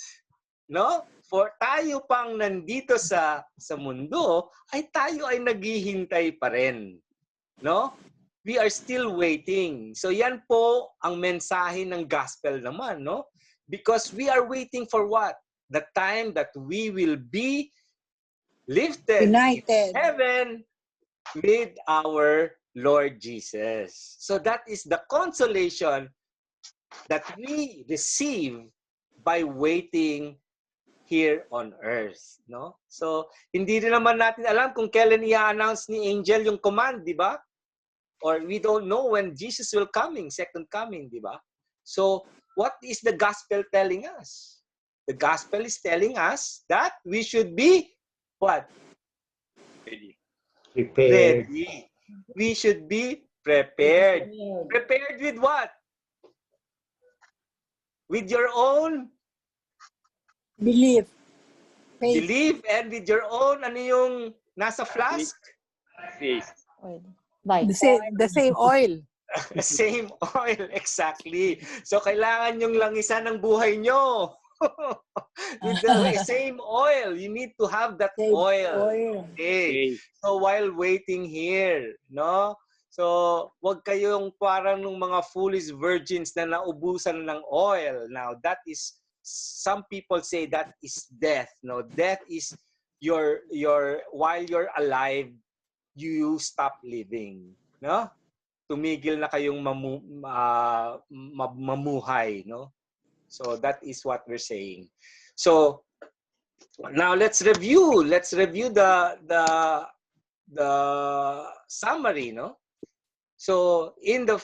no? For tayo pang nandito sa mundo, ay tayo ay naghihintay pa rin, no? We are still waiting. So yan po ang mensahe ng gospel naman, no? Because we are waiting for what? The time that we will be lifted
united
in heaven with our Lord Jesus. So that is the consolation that we receive by waiting here on earth, no? So, hindi rin naman natin alam kung kailan i-announce ni Angel yung command, di ba? Or we don't know when Jesus will coming, second coming, di ba? So, what is the gospel telling us? The gospel is telling us that we should be what?
Ready.
Prepared.
Ready. We should be prepared. Prepared with what? With your own
belief.
Faith. Belief and with your own, ano yung nasa flask?
Faith.
Like the same oil.
The same oil, exactly. So, kailangan yung langisan ng buhay nyo. With the same oil. You need to have that oil. Okay. So, while waiting here, no? So, wag kayong parang ng mga foolish virgins na naubusan ng oil. Now, that is, some people say that is death. No, death is while you're alive, you stop living. No? Tumigil na kayong mamuhay. No? So, that is what we're saying. So, now let's review. Let's review the summary, no? So, in the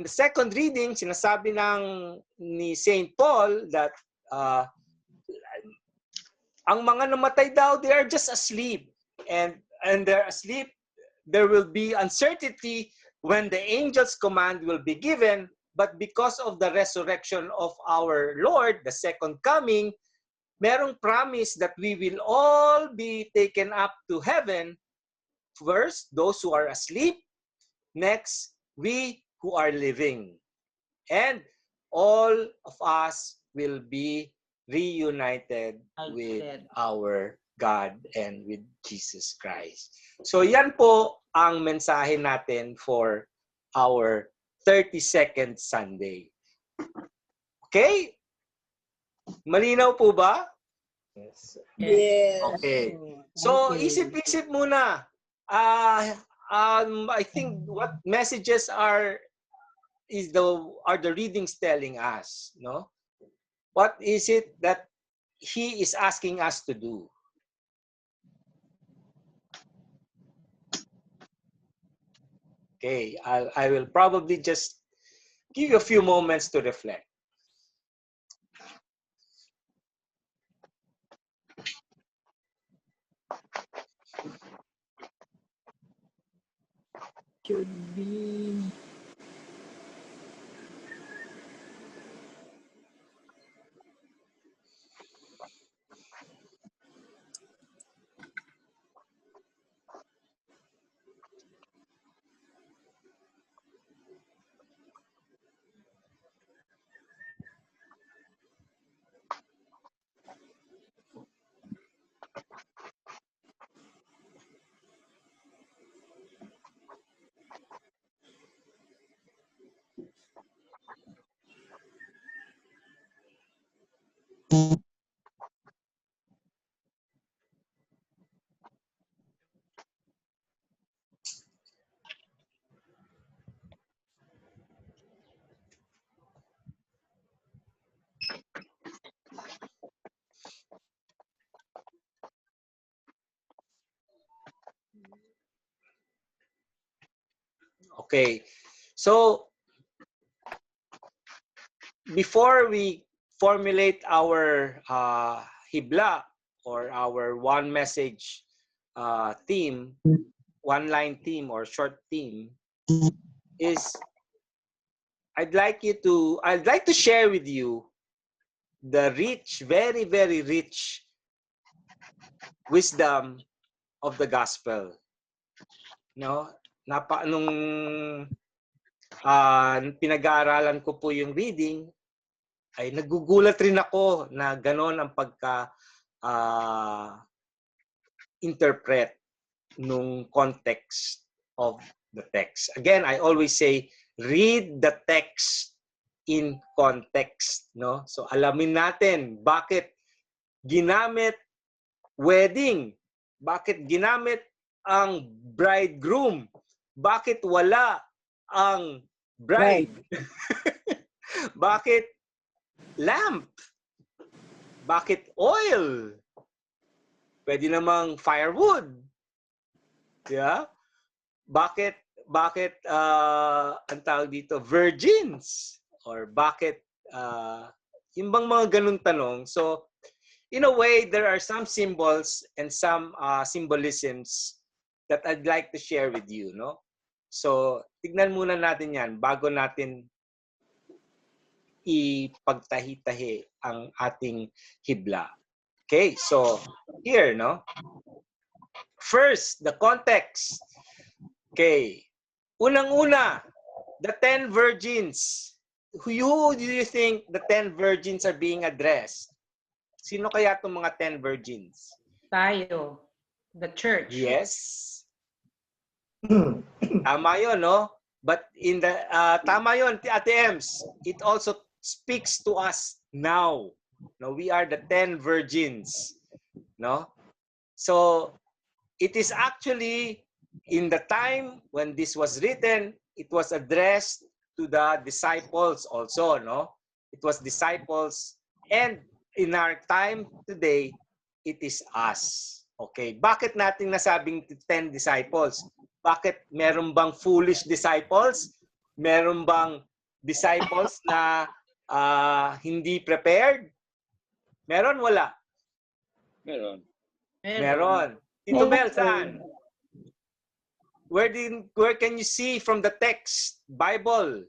second reading, sinasabi ni St. Paul that ang mga namatay daw, they are just asleep. And they're asleep, there will be uncertainty when the angel's command will be given. But because of the resurrection of our Lord, the second coming, merong promise that we will all be taken up to heaven. First, those who are asleep. Next, we who are living. And all of us will be reunited with our God and with Jesus Christ. So yan po ang mensahe natin for our 32nd Sunday. Okay? Malinaw po ba?
Yes.
Yes.
Okay. So, isip-isip muna. I think what messages are the readings telling us, no? What is it that he is asking us to do? Okay, I will probably just give you a few moments to reflect.
Should be.
Okay, so before we formulate our hibla or our one message theme, one line theme or short theme, is I'd like to share with you the rich, very, very rich wisdom of the gospel. No? Nung pinag-aaralan ko po yung reading, ay nagugulat rin ako na ganon ang pagka-interpret nung context of the text. Again, I always say, read the text in context. No? So alamin natin bakit ginamit wedding, bakit ginamit ang bridegroom, bakit wala ang bride, bakit lamp, bakit oil, pwede namang firewood, yeah? Bakit ang tawag dito, virgins, or bakit yung bang mga ganung tanong. So in a way, there are some symbols and some symbolisms that I'd like to share with you, no? So, tignan muna natin yan bago natin ipagtahi-tahi ang ating hibla. Okay, so here, no? First, the context. Okay, unang-una, the 10 virgins. Who do you think the 10 virgins are being addressed? Sino kaya itong mga 10 virgins?
Tayo. The church.
Yes. Tama yun, no? But in the, tama yun, Ate Ems, it also speaks to us now. No, we are the 10 virgins. No? So, it is actually, in the time when this was written, it was addressed to the disciples also, no? It was disciples, and in our time today, it is us. Okay, bakit natin nasabing 10 disciples? Bakit meron bang foolish disciples? Meron bang disciples na hindi prepared? Meron, wala?
Meron.
Meron. Tito Bel, saan? Where can you see from the text, Bible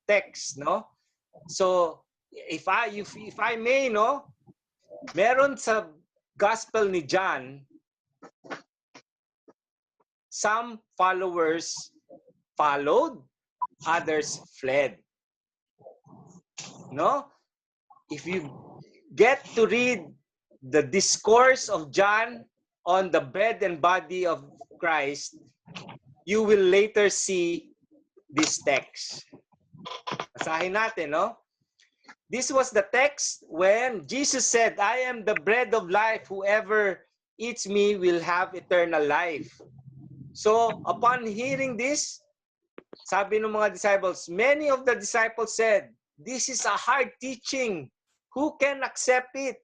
text, no? So, if I may, no, meron sa Gospel ni John, some followers followed, others fled. No? If you get to read the discourse of John on the bread and body of Christ, you will later see this text. Basahin natin, no? This was the text when Jesus said, I am the bread of life. Whoever eats me will have eternal life. So, upon hearing this, sabi ng mga disciples, many of the disciples said, this is a hard teaching. Who can accept it?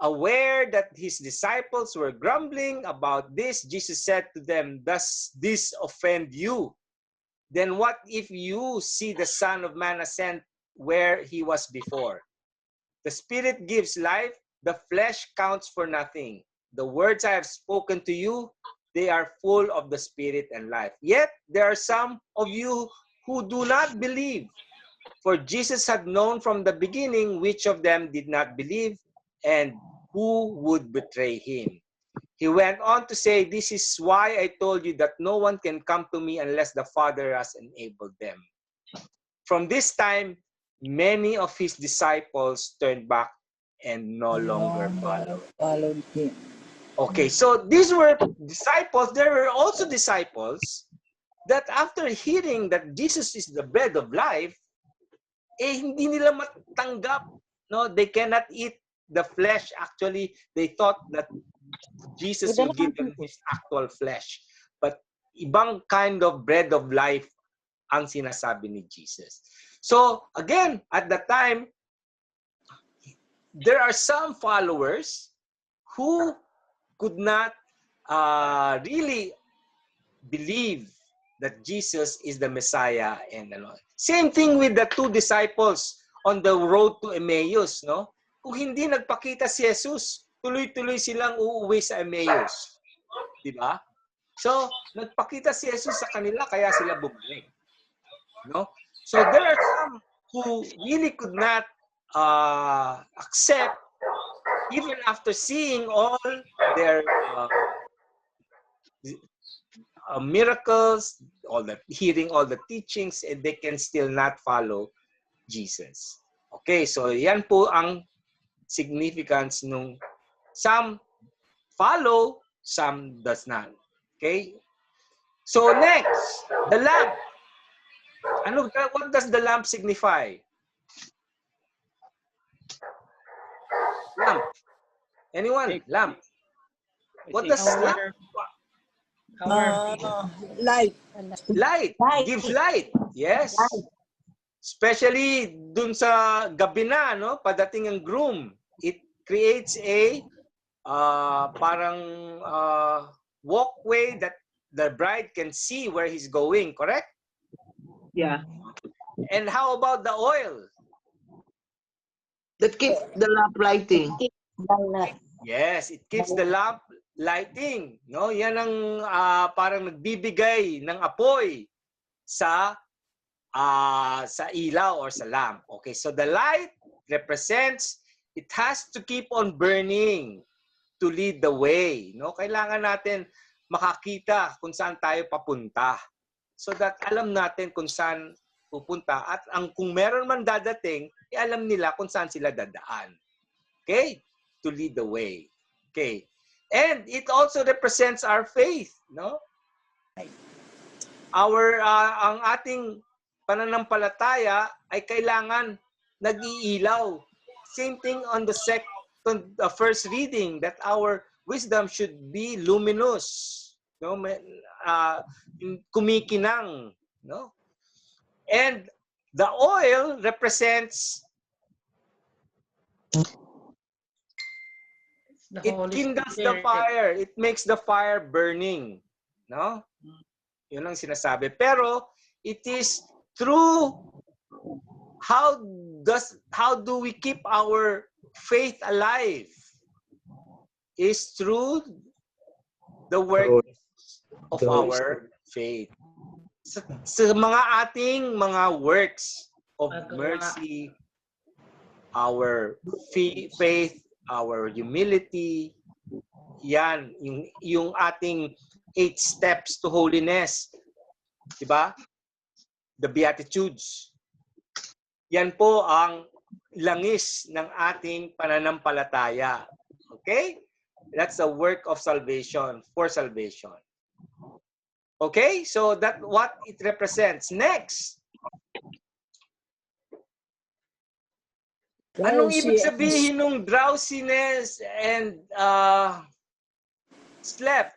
Aware that his disciples were grumbling about this, Jesus said to them, does this offend you? Then what if you see the Son of Man ascend where he was before? The Spirit gives life, the flesh counts for nothing. The words I have spoken to you, they are full of the Spirit and life. Yet there are some of you who do not believe. For Jesus had known from the beginning which of them did not believe and who would betray him. He went on to say, this is why I told you that no one can come to me unless the Father has enabled them. From this time, many of his disciples turned back and no longer
followed him.
Okay, so these were disciples. There were also disciples that after hearing that Jesus is the bread of life, hindi nila matanggap. No, they cannot eat the flesh. Actually, they thought that Jesus will give them his actual flesh. But ibang kind of bread of life ang sinasabi ni Jesus. So, again, at that time, there are some followers who could not really believe that Jesus is the Messiah. And ano. Same thing with the two disciples on the road to Emmaus. No? Kung hindi nagpakita si Jesus, tuloy-tuloy silang uuwi sa Emmaus. Diba? So, nagpakita si Jesus sa kanila, kaya sila bumalik. No? So, there are some who really could not accept, even after seeing all their miracles, hearing all the teachings, and they can still not follow Jesus. Okay, so yan po ang significance nung some follow, some does not. Okay? So next, the lamp. What does the lamp signify? Lamp. Anyone? Lamp. What does lamp?
Light.
Light. Gives light. Yes. Especially dun sa gabi na, no? Padating ang groom. It creates a parang walkway that the bride can see where he's going, correct?
Yeah.
And how about the oil?
That keeps the lamp lighting.
Yes, it keeps the lamp lighting. No? Yan ang parang nagbibigay ng apoy sa ilaw or sa lamp. Okay, so the light represents, it has to keep on burning to lead the way. No? Kailangan natin makakita kung saan tayo papunta. So that alam natin kung saan pupunta. At kung meron man dadating, alam nila kung saan sila dadaan. Okay? To lead the way. Okay. And it also represents our faith. No? Ang ating pananampalataya ay kailangan nag-iilaw. Same thing on the first reading, that our wisdom should be luminous. No? Kumikinang. No? And the oil represents, it kindles the fire. It makes the fire burning. No? Yun ang sinasabi. Pero it is through how do we keep our faith alive? Is through the work of our faith. Sa mga ating mga works of mercy, our faith, our humility, yan, yung ating 8 steps to holiness. Diba? The Beatitudes. Yan po ang langis ng ating pananampalataya. Okay? That's the work of salvation, for salvation. Okay? So that's what it represents. Next, Anong ibig sabihin ng drowsiness and slept?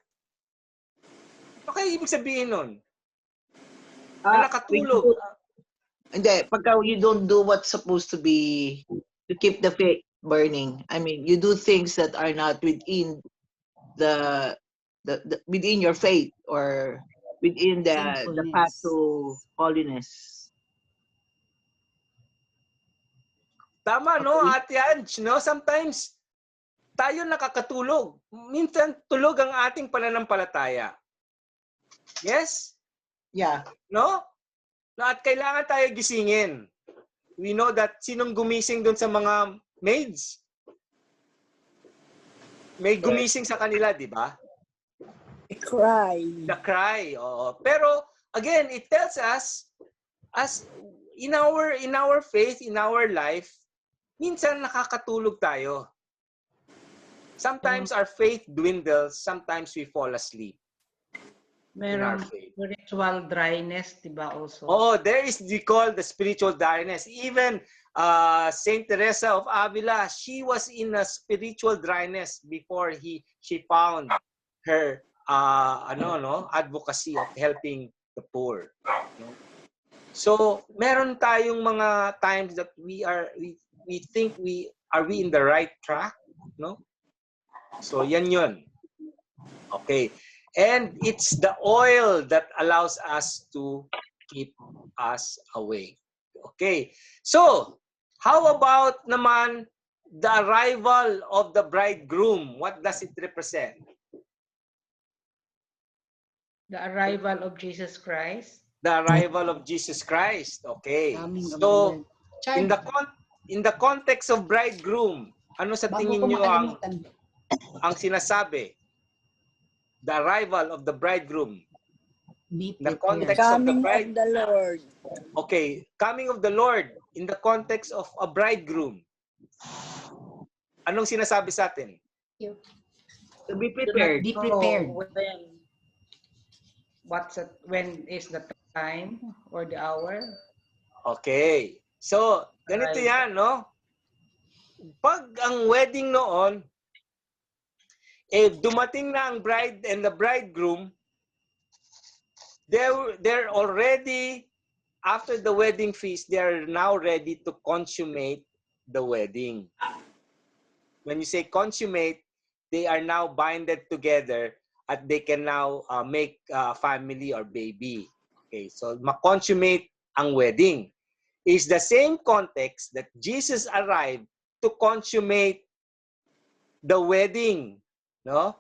Ano kaya ibig sabihin nun? Na nakatulog.
Hindi, pagka you don't do what's supposed to be to keep the faith burning. I mean, you do things that are not within the within your faith or within the path to holiness.
Tama, no, Ate Ange, no? Sometimes, tayo nakakatulog. Minsan, tulog ang ating pananampalataya. Yes?
Yeah.
No? At kailangan tayo gisingin. We know that sinong gumising doon sa mga maids? May gumising sa kanila, di ba?
The cry.
The cry, oo. Pero, again, it tells us, as in our faith, in our life, minsan nakakatulog tayo. Sometimes our faith dwindles, sometimes we fall asleep.
Merong spiritual dryness, diba also?
Oh, there is called the spiritual dryness. Even Saint Teresa of Avila, she was in a spiritual dryness before she found her advocacy of helping the poor. No? So, meron tayong mga times that we think we in the right track, no? So, yan yun. Okay. And it's the oil that allows us to keep us awake. Okay. So, how about naman the arrival of the bridegroom? What does it represent?
The arrival of Jesus Christ.
The arrival of Jesus Christ. Okay. So, in the context of bridegroom, ano sa tingin niyo ang sinasabi? The arrival of the bridegroom. The context of the bride.
Coming of the Lord.
Okay, coming of the Lord in the context of a bridegroom. Anong sinasabi sa atin?
To be prepared.
Be prepared.
When is the time or the hour?
Okay. So, ganito yan, no? Pag ang wedding noon, dumating na ang bride and the bridegroom, they're already, after the wedding feast, they're now ready to consummate the wedding. When you say consummate, they are now binded together at they can now make family or baby. Okay, so ma-consummate ang wedding. Is the same context that Jesus arrived to consummate the wedding. No?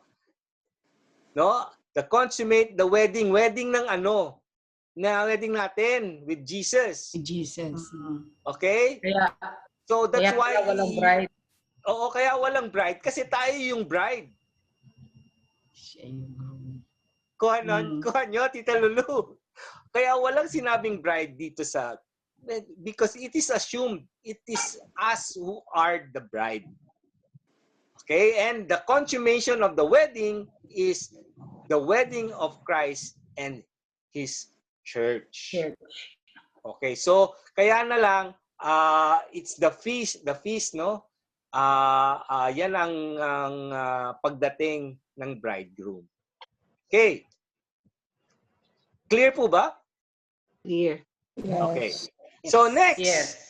The consummate the wedding ng ano? Na wedding natin with Jesus.
With Jesus.
Okay? So that's why
walang bride.
Oo, kaya walang bride kasi tayo yung bride. Kuha nyo, Tita Lulu. Kaya walang sinabing bride dito sa because it is assumed it is us who are the bride. Okay, and the consummation of the wedding is the wedding of Christ and His church. Okay, so kaya na lang it's the feast, no? Yan ang pagdating ng bridegroom. Okay. Clear po ba?
Clear.
Yes.
Okay. So next.
Yes.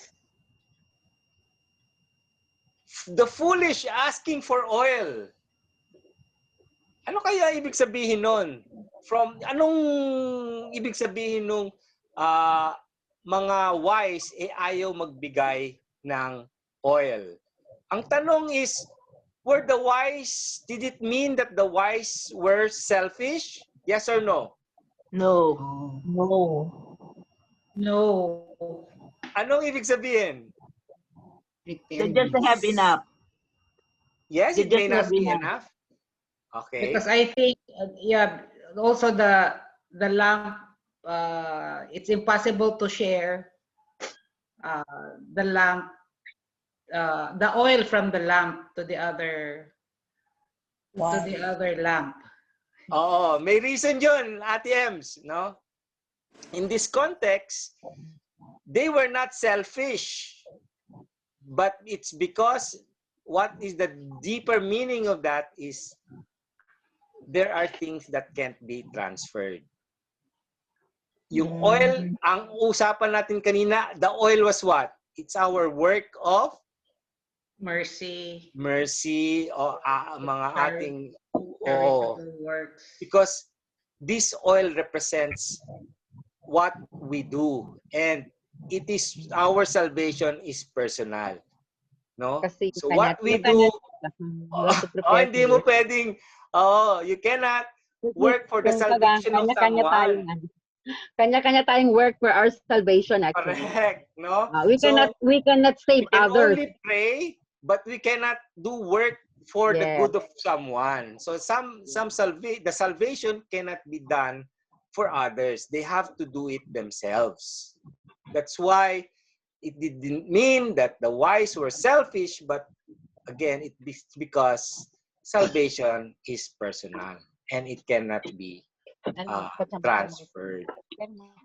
The foolish asking for oil. Ano kaya ibig sabihin nun? Anong ibig sabihin nung mga wise ayaw magbigay ng oil? Ang tanong is, did it mean that the wise were selfish? Yes or no?
No.
No.
Anong ibig sabihin?
They just have enough.
Yes, it may not be enough. Okay.
Because I think, also the lamp, it's impossible to share the lamp, the oil from the lamp to the other lamp.
Oo, may reason yun, Ate Ems, no? In this context, they were not selfish. But it's because what is the deeper meaning of that is there are things that can't be transferred. Yung oil, ang usapan natin kanina, the oil was what? It's our work of
mercy,
o mga ating
charitable works.
Because this oil represents what we do, and it is our salvation is personal, no?
Kasi
So what we do, hindi mo pwedeng, you cannot work for the salvation of someone.
Kanya-kanya tayong work for our salvation, actually.
Correct, no?
We cannot save
we can
others.
only pray, but we cannot do work for the good of someone. So the salvation cannot be done for others. They have to do it themselves. That's why it didn't mean that the wise were selfish, but again, it's because salvation is personal and it cannot be transferred.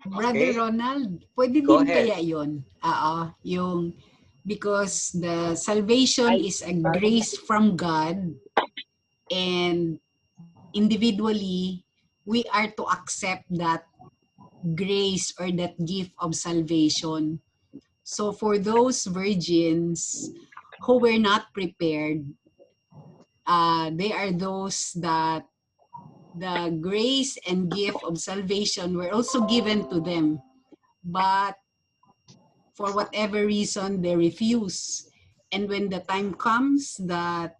Brother Ronald, pwede din kaya yun? Yung because the salvation is a grace from God, and individually we are to accept that grace or that gift of salvation. So for those virgins who were not prepared, they are those that the grace and gift of salvation were also given to them, but for whatever reason they refuse. And when the time comes that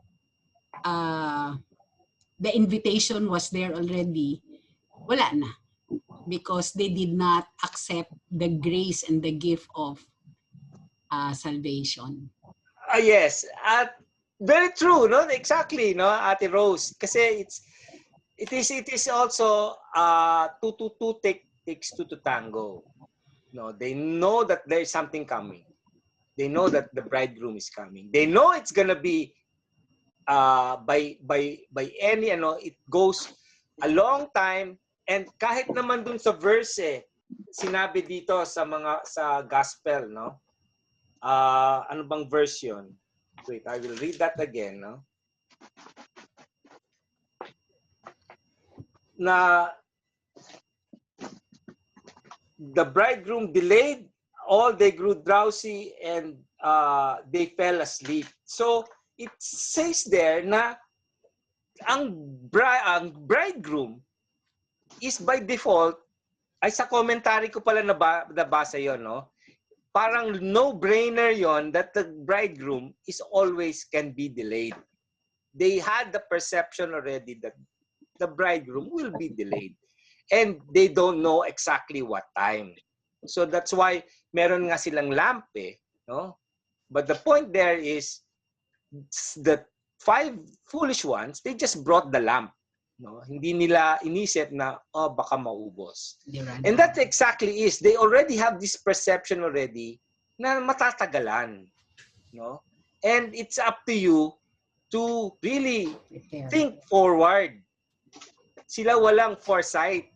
the invitation was there already, wala na, because they did not accept the grace and the gift of salvation.
Yes, very true, no? Exactly, no, Ate Rose. Kasi it is also two takes two to tango. No, they know that there is something coming. They know that the bridegroom is coming. They know it's gonna be by any it goes a long time, and kahit naman dun sa verse sinabi dito sa gospel, no? Ano bang verse yun? Wait, I will read that again, no? Na the bridegroom delayed, all they grew drowsy, and they fell asleep. So it says there na ang bridegroom is by default, ay sa commentary ko pala nabasa yon, no? Parang no-brainer yon that the bridegroom is always can be delayed. They had the perception already that the bridegroom will be delayed. And they don't know exactly what time. So that's why meron nga silang lamp, no? But the point there is the 5 foolish ones, they just brought the lamp, no? Hindi nila inisip na baka maubos. And that exactly is, they already have this perception already na matatagalan, no? And it's up to you to really think forward. Sila walang foresight.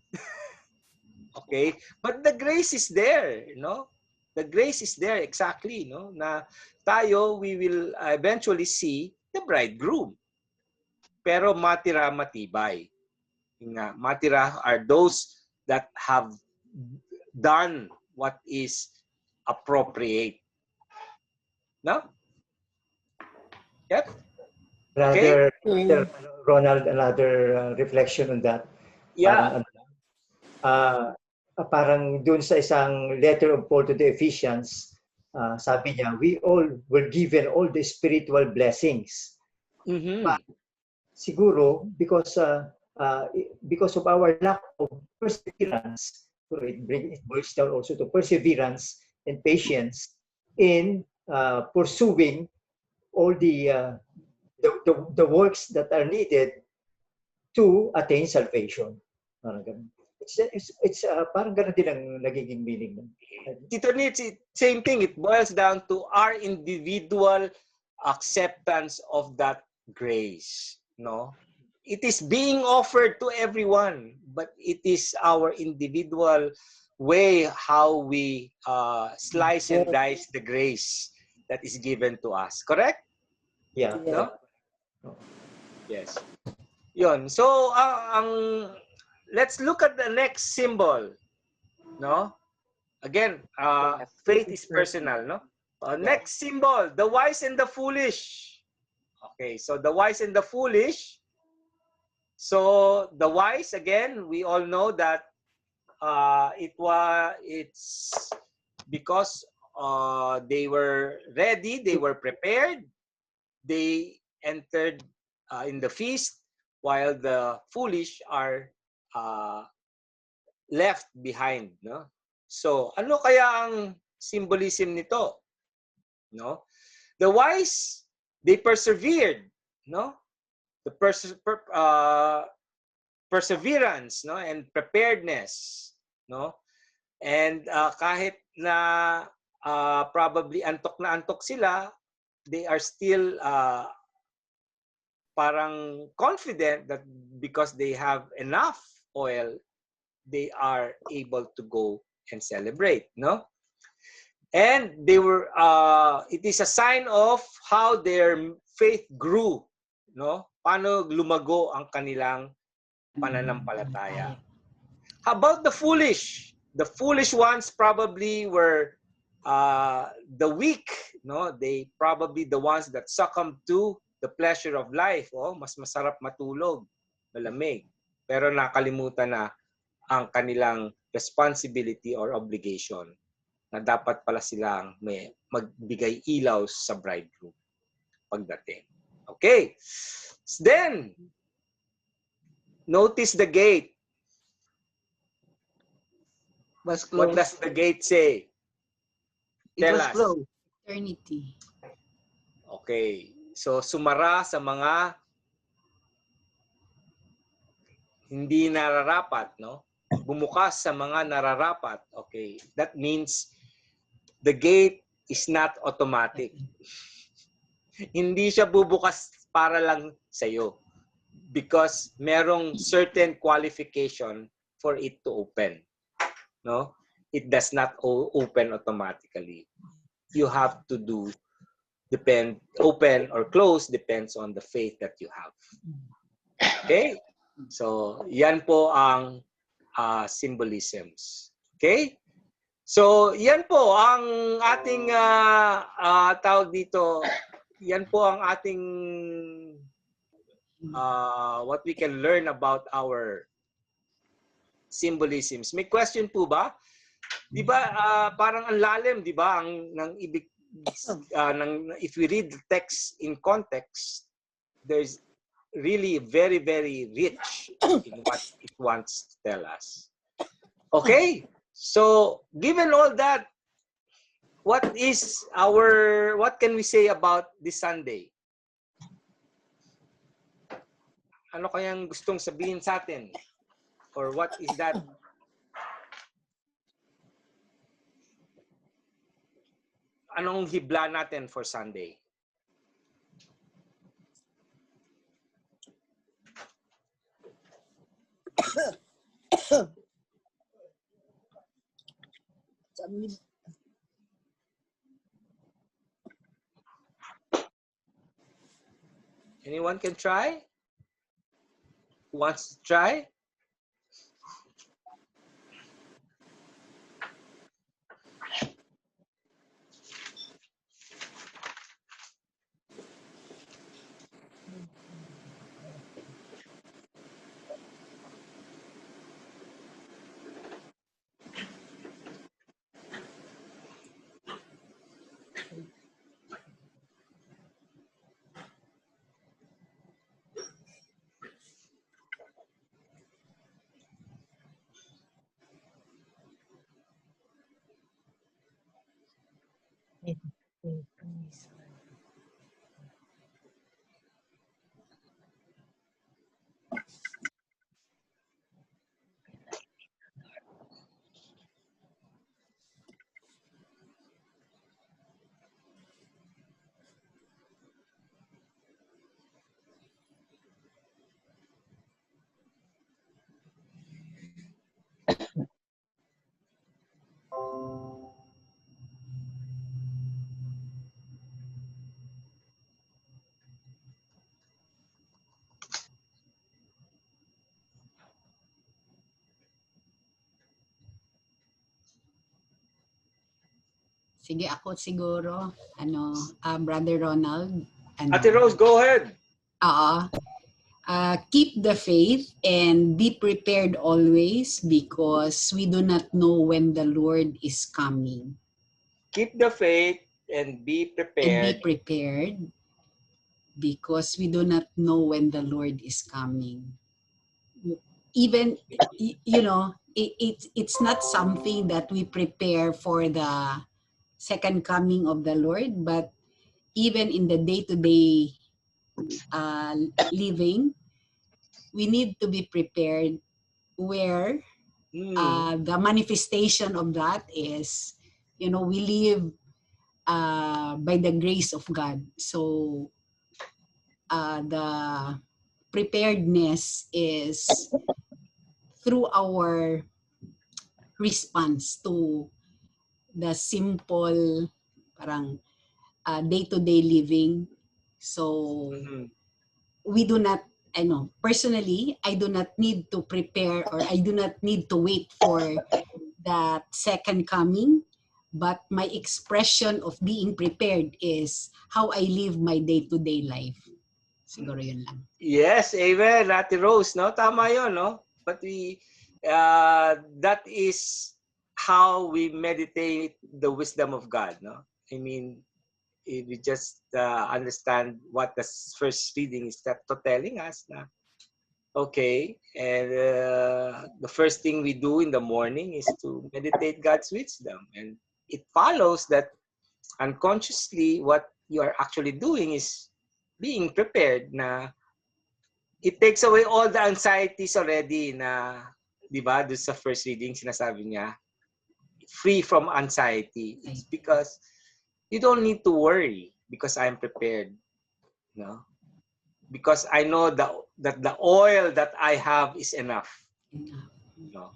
Okay? But the grace is there, no? The grace is there exactly, no? Na tayo, we will eventually see the bridegroom. Pero matira matibay. Nga, matira are those that have done what is appropriate. No? Yep.
Rather, okay. Ronald, another reflection on that.
Yeah.
Parang dun sa isang letter of Paul to the Ephesians, sabi niya, we all were given all the spiritual blessings.
Mm-hmm.
But siguro, because of our lack of perseverance, so it boils down also to perseverance and patience in pursuing all the works that are needed to attain salvation. It's parang ganun din ang nagiging meaning.
Tito Nitz, same thing. It boils down to our individual acceptance of that grace. No, it is being offered to everyone, but it is our individual way how we slice and dice the grace. that is given to us. Correct?
Yeah.
No? Yes. Yun. So, let's look at the next symbol. No? Again, faith is personal. No? Next symbol, the wise and the foolish. Okay, so the wise and the foolish. So the wise, again, we all know that it's because they were ready, they were prepared, they entered in the feast, while the foolish are left behind. No? So ano kaya ang symbolism nito? No? The wise, they persevered. No? The perseverance, no, and preparedness, no, and kahit na probably antok na antok sila, they are still parang confident that because they have enough oil, they are able to go and celebrate, no. And they were it is a sign of how their faith grew, no, paano lumago ang kanilang pananampalataya. How about the foolish? The foolish ones probably were the weak, no? They probably the ones that succumbed to the pleasure of life. Oh, mas masarap matulog, malamig. Pero nakalimutan na ang kanilang responsibility or obligation na dapat pala silang may magbigay ilaw sa bridegroom pagdating. Okay. Then, notice the gate.
Was
What
closed.
does the gate say? Tell us.
Closed. Eternity.
Okay. So, sumara sa mga hindi nararapat, no? Bumukas sa mga nararapat. Okay. That means the gate is not automatic. Hindi siya bubukas para lang sa'yo. Because merong certain qualification for it to open. No? It does not open automatically. You have to do open or close depends on the faith that you have. Okay? So, yan po ang symbolisms. Okay? So, yan po ang ating tawag dito. Yan po ang ating what we can learn about our symbolisms. May question po ba? 'Di ba parang ang lalim, 'di ba, ang ng ibig if we read the text in context, there's really very very rich in what it wants to tell us. Okay? So, given all that, what can we say about this Sunday? Ano kayang gustong sabihin sa atin? Or what is that? Anong hibla natin for Sunday? Anyone can try? Who wants to try?
Sige, ako siguro, Brother Ronald.
Ate Rose, go ahead.
Keep the faith and be prepared always because we do not know when the Lord is coming.
Keep the faith and be prepared.
And be prepared because we do not know when the Lord is coming. Even, it's not something that we prepare for the second coming of the Lord, but even in the day-to-day living, we need to be prepared where the manifestation of that is, we live by the grace of God. So the preparedness is through our response to the simple parang day-to-day living. So we do not, personally, I do not need to prepare or I do not need to wait for that second coming, but my expression of being prepared is how I live my day-to-day life. Siguro yun lang.
Yes, amen, Ate Rose, no? Tama yun, no? But that is how we meditate the wisdom of God, no? I mean, if we just understand what the first reading is telling us, na, okay, and the first thing we do in the morning is to meditate God's wisdom. And it follows that unconsciously what you are actually doing is being prepared na it takes away all the anxieties already na, di ba, doon sa first reading sinasabi niya, free from anxiety. It's because you don't need to worry because I'm prepared, no? Because I know that the oil that I have is enough. No?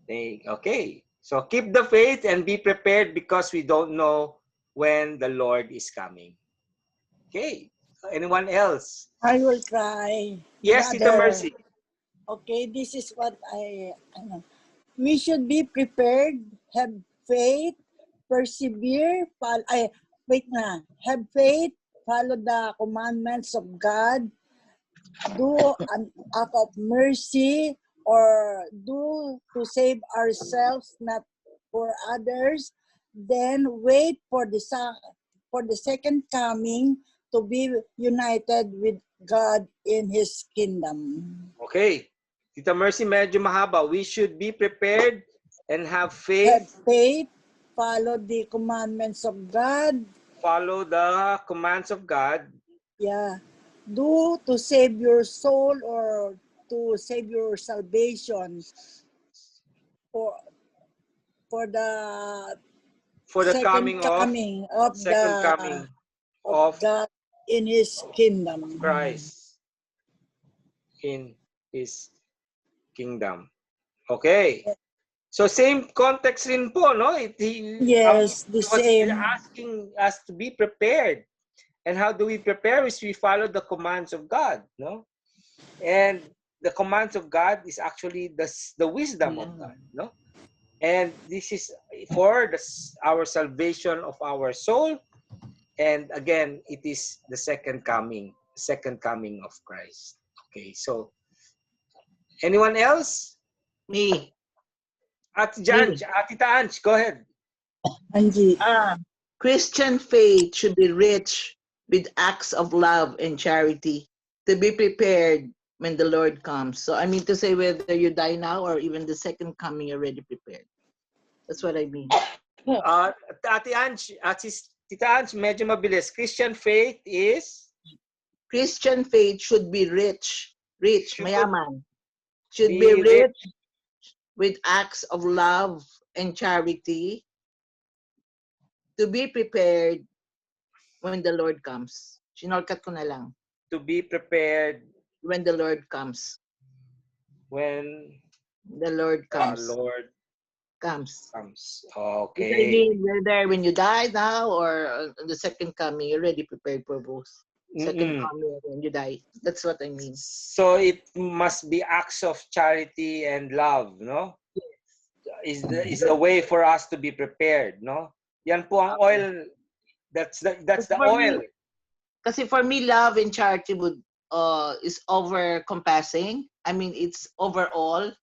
Okay, so keep the faith and be prepared because we don't know when the Lord is coming. Okay, anyone else?
I will try.
Yes, Tita Mercy.
Okay, this is what I know. We should be prepared, have faith, persevere, have faith, follow the commandments of God, do an act of mercy, or do to save ourselves, not for others, then wait for the second coming to be united with God in His kingdom.
Okay. Tita Mercy, medyo mahaba. We should be prepared and have faith.
Have faith, follow the commandments of God.
Follow the commands of God.
Yeah. Do to save your soul or to save your salvation for the
coming
of God in His kingdom.
Christ in His kingdom. Okay. So same context rin po, no?
Yes, the same.
Asking us to be prepared. And how do we prepare? Is we follow the commands of God, no? And the commands of God is actually the wisdom of God, no? And this is for our salvation of our soul. And again, it is the second coming of Christ. Okay, so anyone else?
Me.
Tita Ange, go ahead.
Angie.
Christian faith should be rich with acts of love and charity to be prepared when the Lord comes. So I mean to say, whether you die now or even the second coming, you're already prepared. That's what I mean.
Ate Ange, Tita Ange, medyo mabilis. Christian faith is?
Christian faith should be rich, mayaman. Should be rich with acts of love and charity to be prepared when the Lord comes. Sinorkat ko na lang.
To be prepared
when the Lord comes.
When
the Lord comes.
The Lord
comes.
Okay.
I mean, you're there when you die now, or the second coming, you're already prepared for both. Second coming when you die. That's what I mean.
So it must be acts of charity and love, no? Yes. Is the way for us to be prepared, no? Yan po ang oil. That's the oil.
Kasi for me, love and charity would is over-compassing. I mean, it's overall.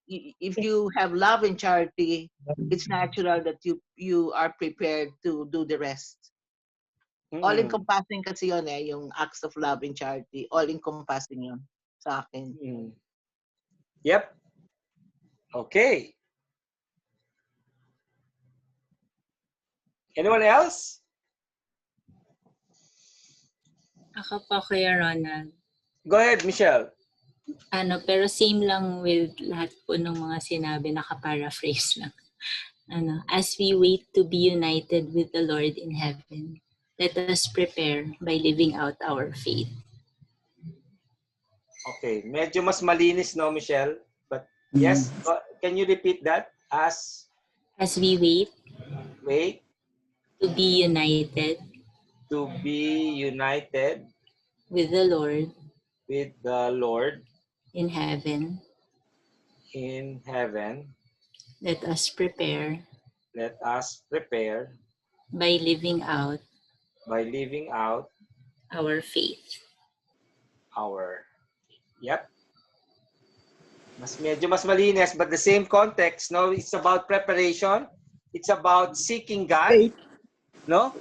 If you have love and charity, it's natural that you are prepared to do the rest. All-encompassing kasi yun yung acts of love and charity. All-encompassing yun sa akin.
Yep. Okay. Anyone else?
Ako po, Kuya Ronald.
Go ahead, Michelle.
Pero same lang with lahat po ng mga sinabi, naka-paraphrase lang. As we wait to be united with the Lord in heaven, let us prepare by living out our faith.
Okay, medyo mas malinis, no, Michelle? But yes, can you repeat that? As
we wait
to
be united with the Lord in heaven, let us prepare by living out our faith.
Yep. Medyo mas malinis, but the same context, no? It's about preparation. It's about seeking God, no?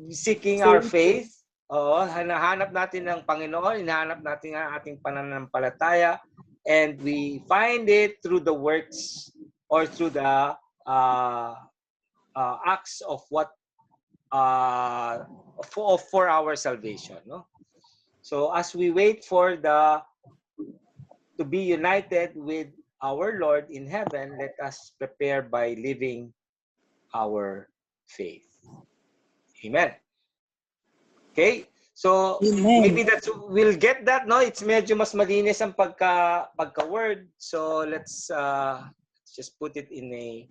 Seeking our faith. Oo, hinahanap natin ng Panginoon, hinahanap natin ang ating pananampalataya, and we find it through the works or through the acts of what for our salvation, no? So as we wait for to be united with our Lord in heaven, let us prepare by living our faith. Amen. Okay? So maybe we'll get that, no? It's medyo mas malinis ang pagka-word. So let's just put it in a